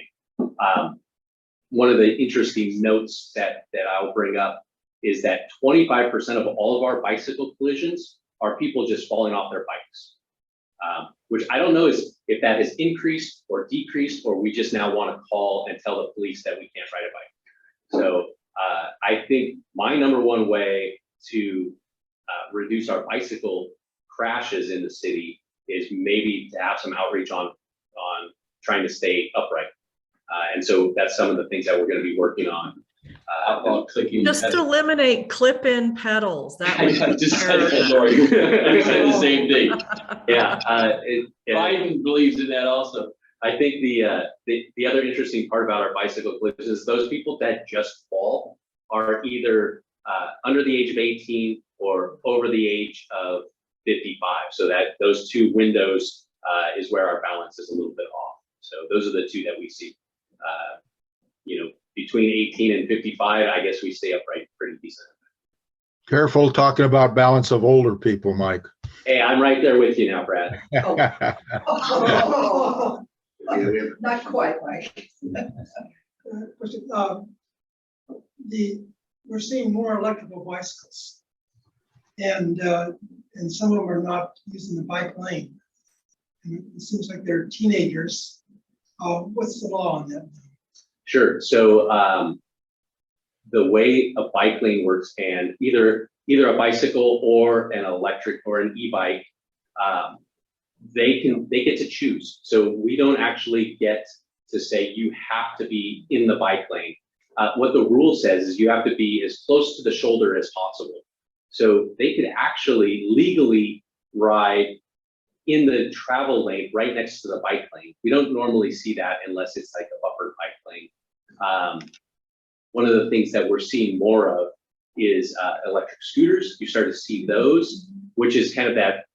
One of the interesting notes that I'll bring up is that 25% of all of our bicycle collisions are people just falling off their bikes, which I don't know if that has increased or decreased, or we just now want to call and tell the police that we can't ride a bike. So I think my number one way to reduce our bicycle crashes in the city is maybe to have some outreach on trying to stay upright. And so that's some of the things that we're going to be working on. Clicking. Just eliminate clip-in pedals. That I would just be said that, terrible. Lori. I said the same thing. Yeah, Biden believes in that also. I think the other interesting part about our bicycle collisions is those people that just fall are either under the age of 18 or over the age of 55. So that those two windows is where our balance is a little bit off. So those are the two that we see. Between 18 and 55, I guess we stay upright pretty decent. Careful talking about balance of older people, Mike. Hey, I'm right there with you now, Brad. Not quite, Mike. We're seeing more electrical bicycles, and some of them are not using the bike lane. And it seems like they're teenagers. What's the law on that? Sure. So the way a bike lane works, and either a bicycle or an electric or an e-bike, they get to choose. So we don't actually get to say you have to be in the bike lane. What the rule says is you have to be as close to the shoulder as possible. So they could actually legally ride in the travel lane right next to the bike lane. We don't normally see that unless it's like a buffered bike lane. One of the things that we're seeing more of is electric scooters. You start to see those, which is kind of that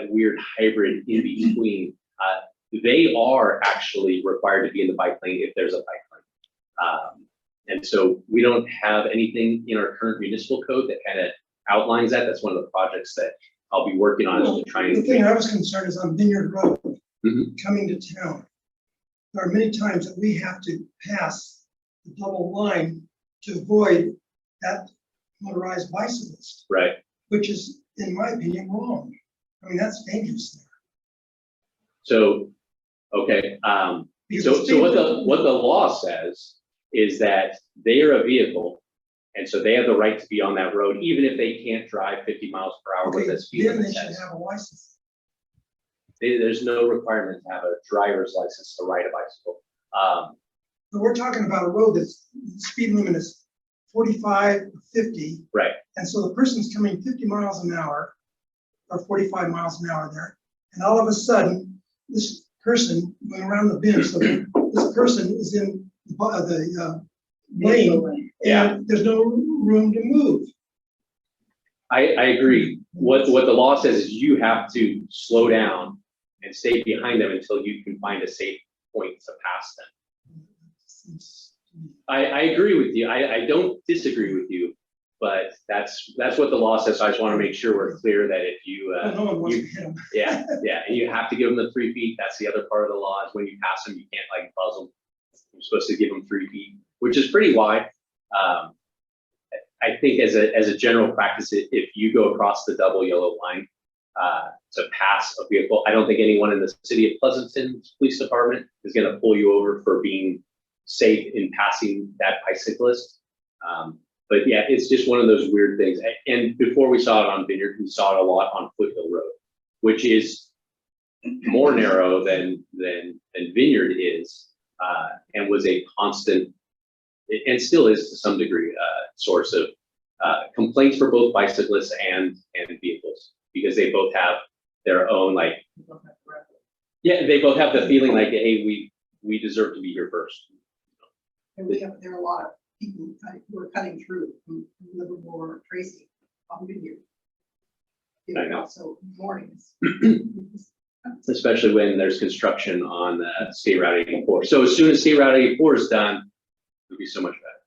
weird hybrid in between. They are actually required to be in the bike lane if there's a bike lane. And so we don't have anything in our current municipal code that kind of outlines that. That's one of the projects that I'll be working on, is to try and. The thing I was concerned is on Vineyard Road, coming to town. There are many times that we have to pass the double line to avoid that motorized bicyclist. Right. Which is, in my opinion, wrong. I mean, that's dangerous there. So, okay. So what the law says is that they are a vehicle, and so they have the right to be on that road, even if they can't drive 50 miles per hour with a speed Then limit. they should have a license. There's no requirement to have a driver's license to ride a bicycle. But we're talking about a road that's speed limit is 45, 50. Right. And so the person's coming 50 miles an hour or 45 miles an hour there. And all of a sudden, this person going around the bend, so this person is in the lane, and there's no room to move. I agree. What the law says is you have to slow down and stay behind them until you can find a safe point to pass them. I agree with you. I don't disagree with you, but that's what the law says. So I just want to make sure we're clear that if you, No one wants to hit them. yeah, and you have to give them the 3 feet. That's the other part of the law, is when you pass them, you can't like buzz them. You're supposed to give them 3 feet, which is pretty wide. I think as a general practice, if you go across the double yellow line to pass a vehicle, I don't think anyone in the city of Pleasanton Police Department is going to pull you over for being safe in passing that bicyclist. But yeah, it's just one of those weird things. And before we saw it on Vineyard, we saw it a lot on Foothill Road, which is more narrow than Vineyard is, and was a constant, and still is to some degree, source of complaints for both bicyclists and vehicles, because they both have their own, like, yeah, they both have the feeling like, hey, we deserve to be here first. And there are a lot of people who are cutting through from Livermore or Tracy on Vineyard. I know. So mornings. Especially when there's construction on State Route 84. So as soon as State Route 84 is done, it'll be so much better.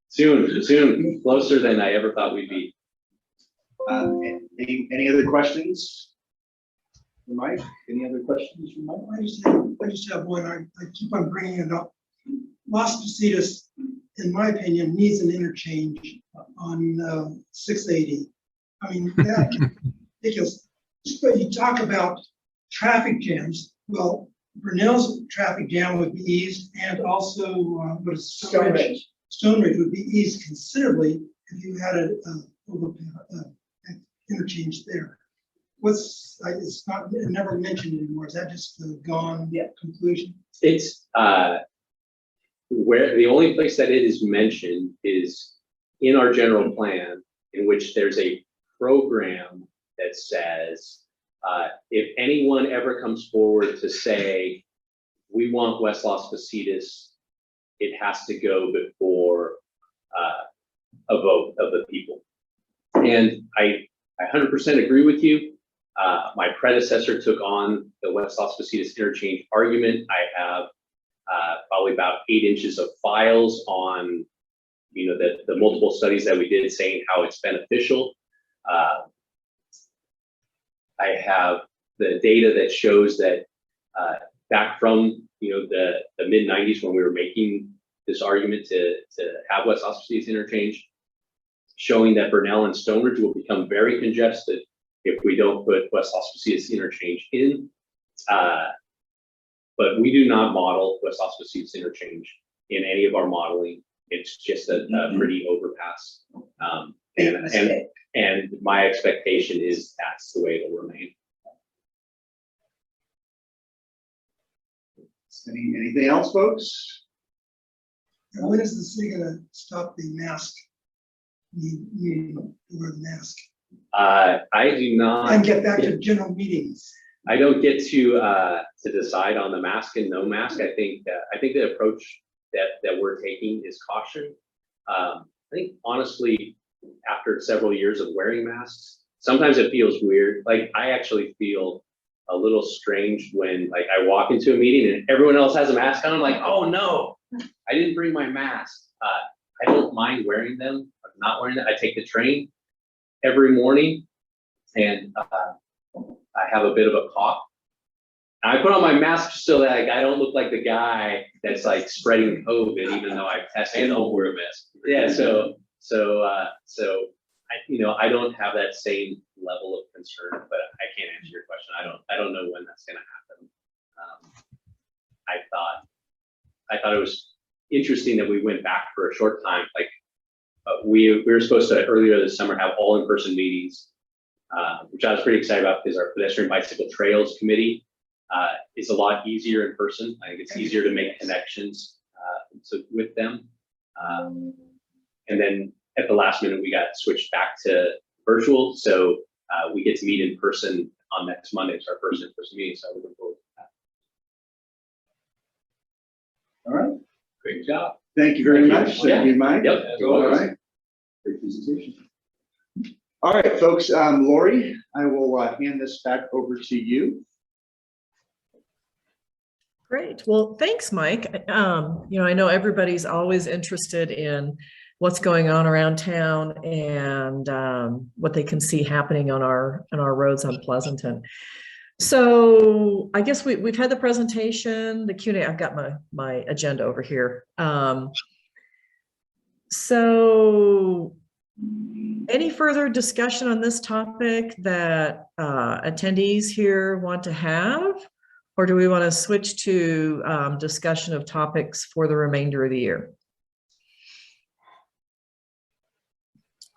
Soon, closer than I ever thought we'd be. Any other questions? for Mike. Any other questions from Mike? I just have one. I keep on bringing it up. Las Positas, in my opinion, needs an interchange on 680. I mean, that, because you talk about traffic jams. Well, Brunel's traffic jam would be eased, and also what is Stone Ridge. Stone Ridge would be eased considerably if you had an interchange there. It's not never mentioned anymore. Is that just the gone conclusion? It's where the only place that it is mentioned is in our general plan, in which there's a program that says if anyone ever comes forward to say we want West Las Positas, it has to go before a vote of the people. And I 100% agree with you. My predecessor took on the West Las Positas interchange argument. I have probably about 8 inches of files on, the multiple studies that we did saying how it's beneficial. I have the data that shows that back from the mid 90s when we were making this argument to have West Las Positas interchange, showing that Burnell and Stonebridge will become very congested if we don't put West Las Positas interchange in. But we do not model West Las Positas interchange in any of our modeling. It's just a pretty overpass. And my expectation is that's the way it'll remain. Anything else, folks? And when is the city going to stop the mask? Needing to wear the mask I do not. and get back to general meetings. I don't get to decide on the mask and no mask. I think the approach that we're taking is caution. I think honestly, after several years of wearing masks, sometimes it feels weird. Like I actually feel a little strange when like I walk into a meeting and everyone else has a mask on. I'm like, oh no, I didn't bring my mask. I don't mind wearing them. I'm not wearing them. I take the train every morning and I have a bit of a cough. And I put on my mask so that like, I don't look like the guy that's like spreading COVID, even though I've tested. And don't wear a mask. Yeah, so I don't have that same level of concern, but I can't answer your question. I don't know when that's going to happen. I thought it was interesting that we went back for a short time. Like we were supposed to earlier this summer have all in-person meetings, which I was pretty excited about because our pedestrian bicycle trails committee is a lot easier in person. I think it's easier to make connections with them. And then at the last minute, we got switched back to virtual. So we get to meet in person on next Monday. It's our first in-person meeting. So we're looking forward to that. All right. Great job. Thank you very much. Thank you, Mike. Yep. All right. Great presentation. All right, folks. Lori, I will hand this back over to you. Great. Well, thanks, Mike. I know everybody's always interested in what's going on around town and what they can see happening on our roads on Pleasanton. So I guess we've had the presentation, the Q&A. I've got my agenda over here. So any further discussion on this topic that attendees here want to have? Or do we want to switch to discussion of topics for the remainder of the year?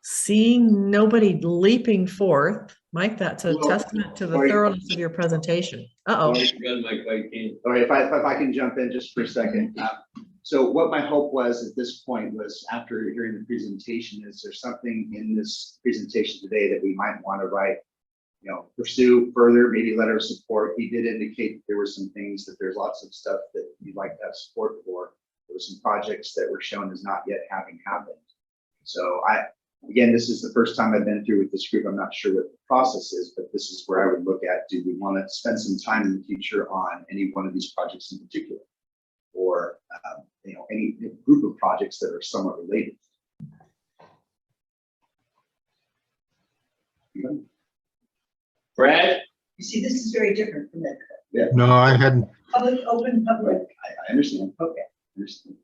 Seeing nobody leaping forth, Mike, that's a testament to the thoroughness of your presentation. All right, if I can jump in just for a second. So what my hope was at this point was after hearing the presentation, is there something in this presentation today that we might want to write, pursue further, maybe letter of support. He did indicate that there were some things that there's lots of stuff that you'd like to have support for. There were some projects that were shown as not yet having happened. So again, this is the first time I've been through with this group. I'm not sure what the process is, but this is where I would look at, do we want to spend some time in the future on any one of these projects in particular? Or, any group of projects that are somewhat related. Brad? You see, this is very different from that. No, I hadn't. Public, open, public. I understand. Okay. Understand.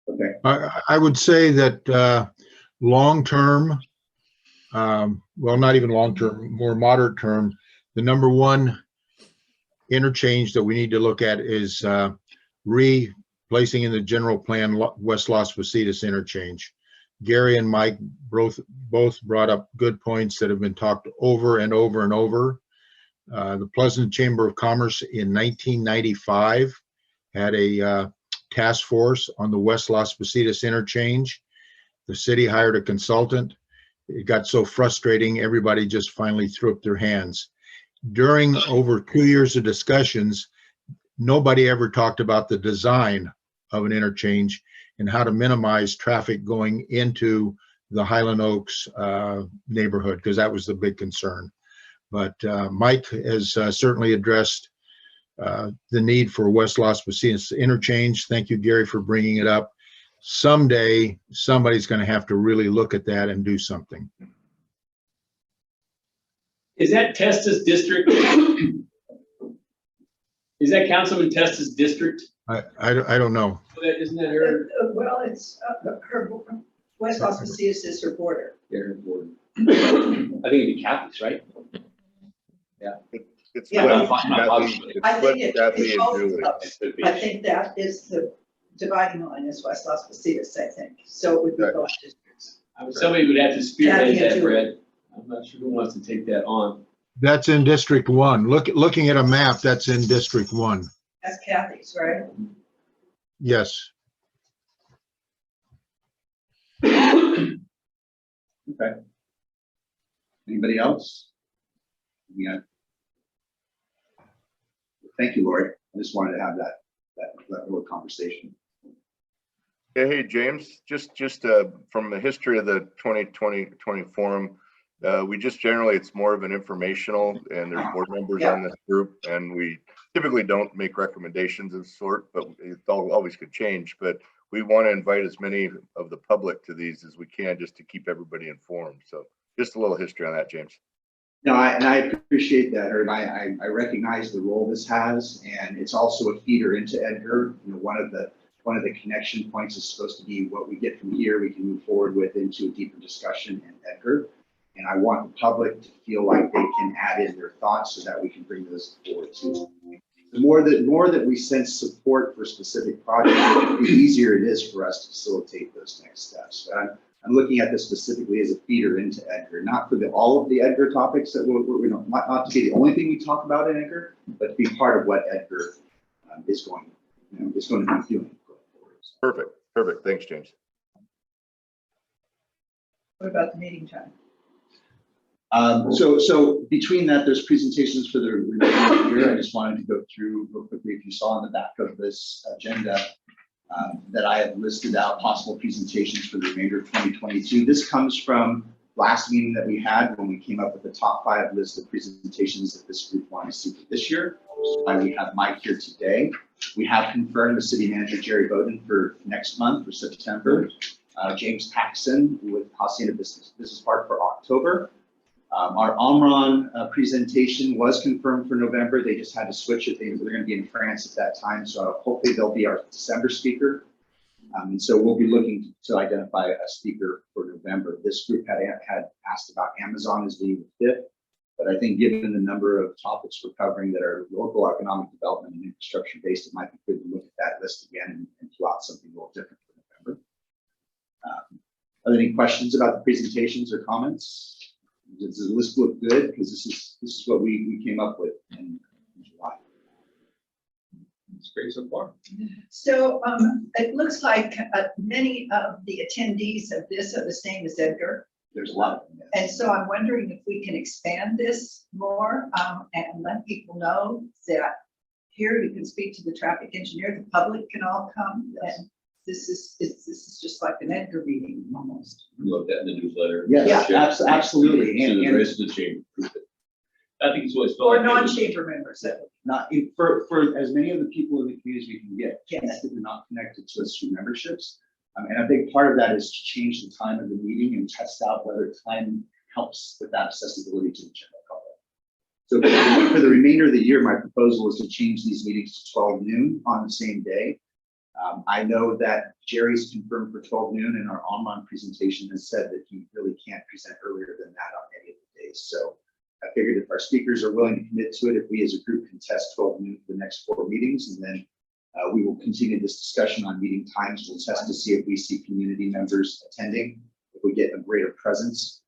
Okay. I would say that long-term, well, not even long-term, more moderate term, the number one interchange that we need to look at is replacing in the general plan West Las Positas interchange. Gary and Mike both brought up good points that have been talked over and over and over. The Pleasanton Chamber of Commerce in 1995 had a task force on the West Las Positas interchange. The city hired a consultant. It got so frustrating, everybody just finally threw up their hands. During over 2 years of discussions, nobody ever talked about the design of an interchange and how to minimize traffic going into the Highland Oaks neighborhood, because that was the big concern. But Mike has certainly addressed the need for West Las Positas interchange. Thank you, Gary, for bringing it up. Someday, somebody's going to have to really look at that and do something. Is that Testa's district? Is that Councilman Testa's district? I don't know. Isn't that her? Well, it's her, West Las Positas is her border. Yeah, her border. I think it'd be Kathy's, right? It's Yeah, West I'm not Kathy, positive. it's I think West it's Kathy and both Julie. of them. I think that is the dividing line is West Las Positas, I think. So it would be both districts. Somebody would have to spearhead Kathy and that, Julie. Brett. I'm not sure who wants to take that on. That's in District 1. Looking at a map, that's in District 1. That's Kathy's, right? Yes. Okay. Anybody else? Yeah. Thank you, Lori. I just wanted to have that little conversation. Hey, James, just from the history of the 2020 forum, we just generally, it's more of an informational, and there's board members on this group, and we typically don't make recommendations of sort, but it always could change. But we want to invite as many of the public to these as we can, just to keep everybody informed. So just a little history on that, James. No, and I appreciate that, Herb. I recognize the role this has, and it's also a feeder into Edgar. You know, one of the connection points is supposed to be what we get from here, we can move forward with into a deeper discussion in Edgar. And I want the public to feel like they can add in their thoughts so that we can bring those forward too. The more that we sense support for specific projects, the easier it is for us to facilitate those next steps. But I'm looking at this specifically as a feeder into Edgar, not for all of the Edgar topics that we're not to be the only thing we talk about in Edgar, but to be part of what Edgar is going to be doing. Perfect. Thanks, James. What about the meeting time? So between that, there's presentations for the remainder of the year. I just wanted to go through real quickly, if you saw on the back of this agenda, that I have listed out possible presentations for the remainder of 2022. This comes from last meeting that we had when we came up with the top 5 list of presentations that this group wanted to see for this year. Why we have Mike here today. We have confirmed the city manager, Jerry Bowden, for next month, for September. James Paxson with Hacienda Business Park for October. Our Omron presentation was confirmed for November. They just had to switch it. They're going to be in France at that time, so hopefully they'll be our December speaker. And so we'll be looking to identify a speaker for November. This group had asked about Amazon as being the 5th, but I think given the number of topics we're covering that are local economic development and infrastructure based, it might be good to look at that list again and pull out something a little different for November. Are there any questions about the presentations or comments? Does the list look good? Because this is what we came up with in July. It's great so far. So it looks like many of the attendees of this are the same as Edgar. There's a lot of them. And so I'm wondering if we can expand this more and let people know that here you can speak to the traffic engineer, the public can all come. Yes. And this is just like an Edgar meeting almost. We love that in the newsletter. Yes, absolutely. And the And rest of the chamber. I think it's always felt Or like it was- non-chamber members. for as many of the people in the community as we can get, Yes. connected and not connected to us through memberships. And a big part of that is to change the time of the meeting and test out whether time helps with that accessibility to the general public. So for the remainder of the year, my proposal is to change these meetings to 12 noon on the same day. I know that Jerry's confirmed for 12 noon, and our online presentation has said that he really can't present earlier than that on any of the days. So I figured if our speakers are willing to commit to it, if we as a group can test 12 noon for the next 4 meetings, and then we will continue this discussion on meeting times. We'll test to see if we see community members attending, if we get a greater presence.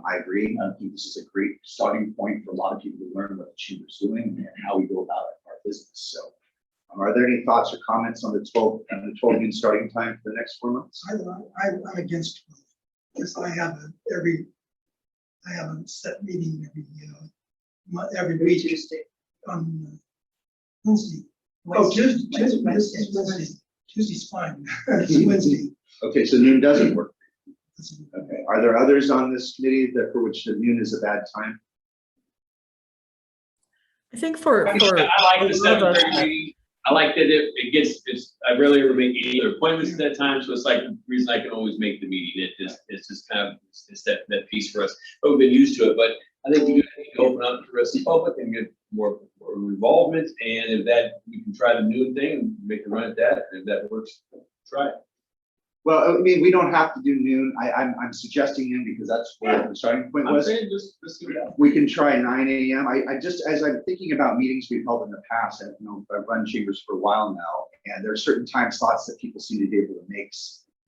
I agree. I think this is a great starting point for a lot of people to learn what the chamber is doing and how we go about our business. So are there any thoughts or comments on the 12 noon starting time for the next 4 months? I'm against 12, because I have a set meeting every week Tuesday. on Wednesday. Oh, Tuesday's fine. It's Wednesday. Okay, so noon doesn't work. Okay, are there others on this committee that for which the noon is a bad time? I think for I like a the lot of us 7:30 meeting. I like that it gets, I really ever make any other appointments at that time, so it's like the reason I can always make the meeting. It's just kind of, it's that piece for us. But we've been used to it, but I think we do need to open up to the rest of the public and get more involvement. And if that, we can try the new thing and make a run at that. And if that works, try it. Well, I mean, we don't have to do noon. I'm suggesting noon because that's where the starting point I'm was. saying just do that. We can try 9 a.m. I just, as I'm thinking about meetings we've held in the past, and I've run chambers for a while now, and there are certain time slots that people seem to be able to make.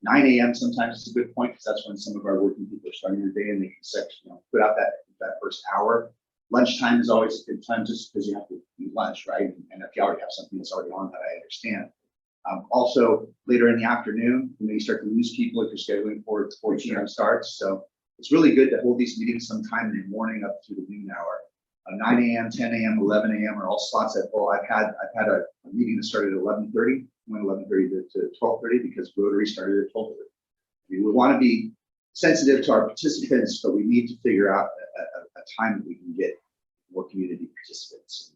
9 a.m. sometimes is a good point because that's when some of our working people are starting their day and they can put out that first hour. Lunchtime is always a good time just because you have to eat lunch, right? And if you already have something that's already on that, I understand. Also, later in the afternoon, you start to lose people if you're scheduling for 4 p.m. starts. So it's really good to hold these meetings sometime in the morning up to the noon hour. 9 a.m., 10 a.m., 11 a.m. are all slots that full. I've had a meeting that started at 11:30, went 11:30 to 12:30 because Rotary started at 12:30. We want to be sensitive to our participants, but we need to figure out a time that we can get more community participants.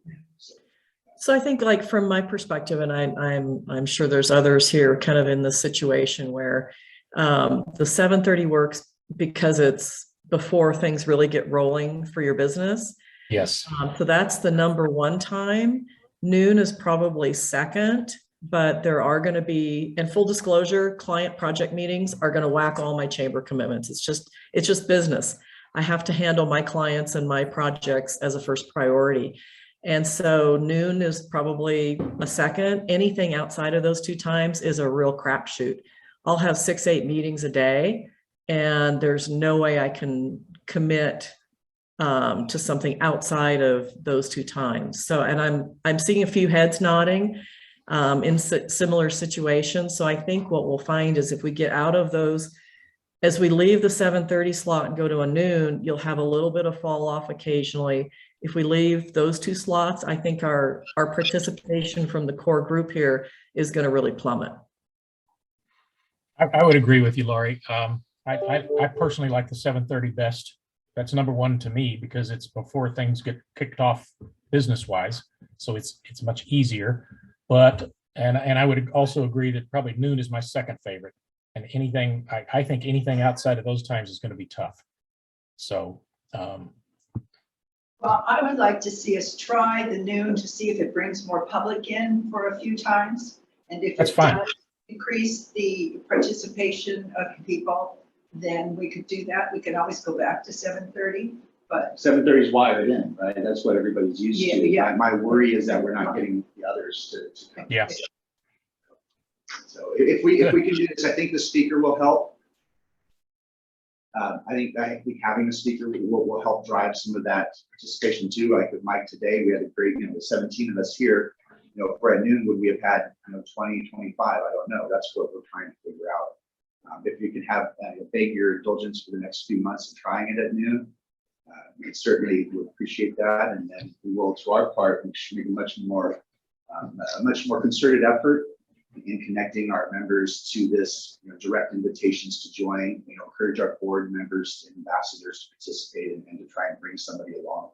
So I think, like, from my perspective, and I'm sure there's others here kind of in this situation where the 7:30 works because it's before things really get rolling for your business. Yes. So that's the number one time. Noon is probably second, but there are going to be, in full disclosure, client project meetings are going to whack all my chamber commitments. It's just business. I have to handle my clients and my projects as a first priority. And so noon is probably a second. Anything outside of those 2 times is a real crapshoot. I'll have 6-8 meetings a day, and there's no way I can commit to something outside of those 2 times. So, and I'm seeing a few heads nodding in similar situations. So I think what we'll find is if we get out of those, as we leave the 7:30 slot and go to a noon, you'll have a little bit of fall off occasionally. If we leave those 2 slots, I think our participation from the core group here is going to really plummet. I would agree with you, Laurie. I personally like the 7:30 best. That's number one to me because it's before things get kicked off business-wise, so it's much easier. But and I would also agree that probably noon is my second favorite. And anything, I think anything outside of those times is going to be tough. So. Well, I would like to see us try the noon to see if it brings more public in for a few times. And if That's it fine. does increase the participation of people, then we could do that. We can always go back to 7:30, but 7:30 is wired in, right? That's what everybody's used to. Yeah. My worry is that we're not getting the others to come. Yeah. So if we can do this, I think the speaker will help. I think having a speaker will help drive some of that participation too. Like with Mike today, we had a great, the 17 of us here. For at noon, would we have had 20, 25? I don't know. That's what we're trying to figure out. If you can have beg your indulgence for the next few months of trying it at noon, we certainly would appreciate that, and then we will, to our part, make a much more concerted effort in connecting our members to this, direct invitations to join, encourage our board members and ambassadors to participate and to try and bring somebody along.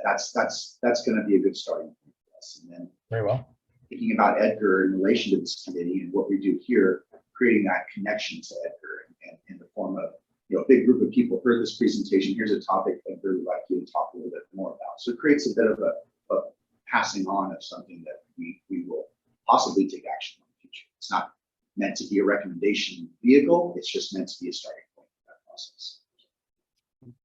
That's going to be a good starting point for us. And then Very well. Thinking about Edgar in relation to this committee and what we do here, creating that connection to Edgar and in the form of a big group of people heard this presentation. Here's a topic that I'd really like you to talk a little bit more about. So it creates a bit of a passing on of something that we will possibly take action on in the future. It's not meant to be a recommendation vehicle. It's just meant to be a starting point for that process.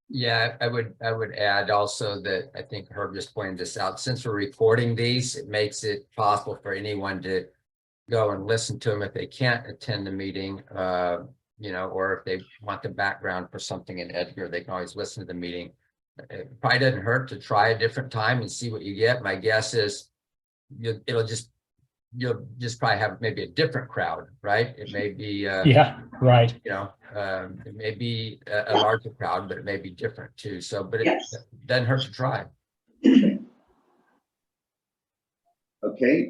Yeah, I would add also that I think Herb just pointed this out. Since we're recording these, it makes it possible for anyone to go and listen to them if they can't attend the meeting, or if they want the background for something in Edgar, they can always listen to the meeting. It probably doesn't hurt to try a different time and see what you get. My guess is you'll just probably have maybe a different crowd, right? It may be Yeah, right. it may be a larger crowd, but it may be different too. So, but it Yes. doesn't hurt to try. Okay,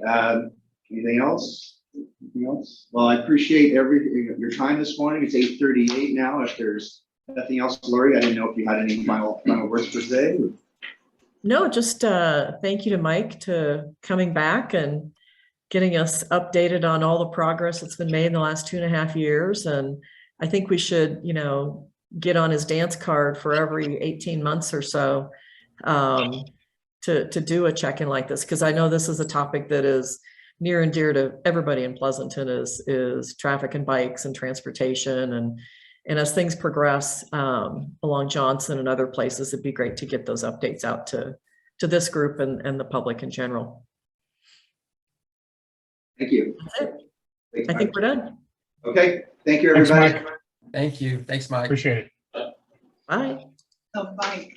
anything else? Anything else? Well, I appreciate your time this morning. It's 8:38 now. If there's nothing else, Lori, I didn't know if you had any final words for today. No, just thank you to Mike to coming back and getting us updated on all the progress that's been made in the last 2.5 years. And I think we should, get on his dance card for every 18 months or so to do a check-in like this, because I know this is a topic that is near and dear to everybody in Pleasanton is traffic and bikes and transportation. And as things progress along Johnson and other places, it'd be great to get those updates out to this group and the public in general. Thank you. That's it. I think we're done. Okay, thank you, Thanks, everybody. Mike. Thank you. Thanks, Mike. Appreciate it. Bye. So Mike,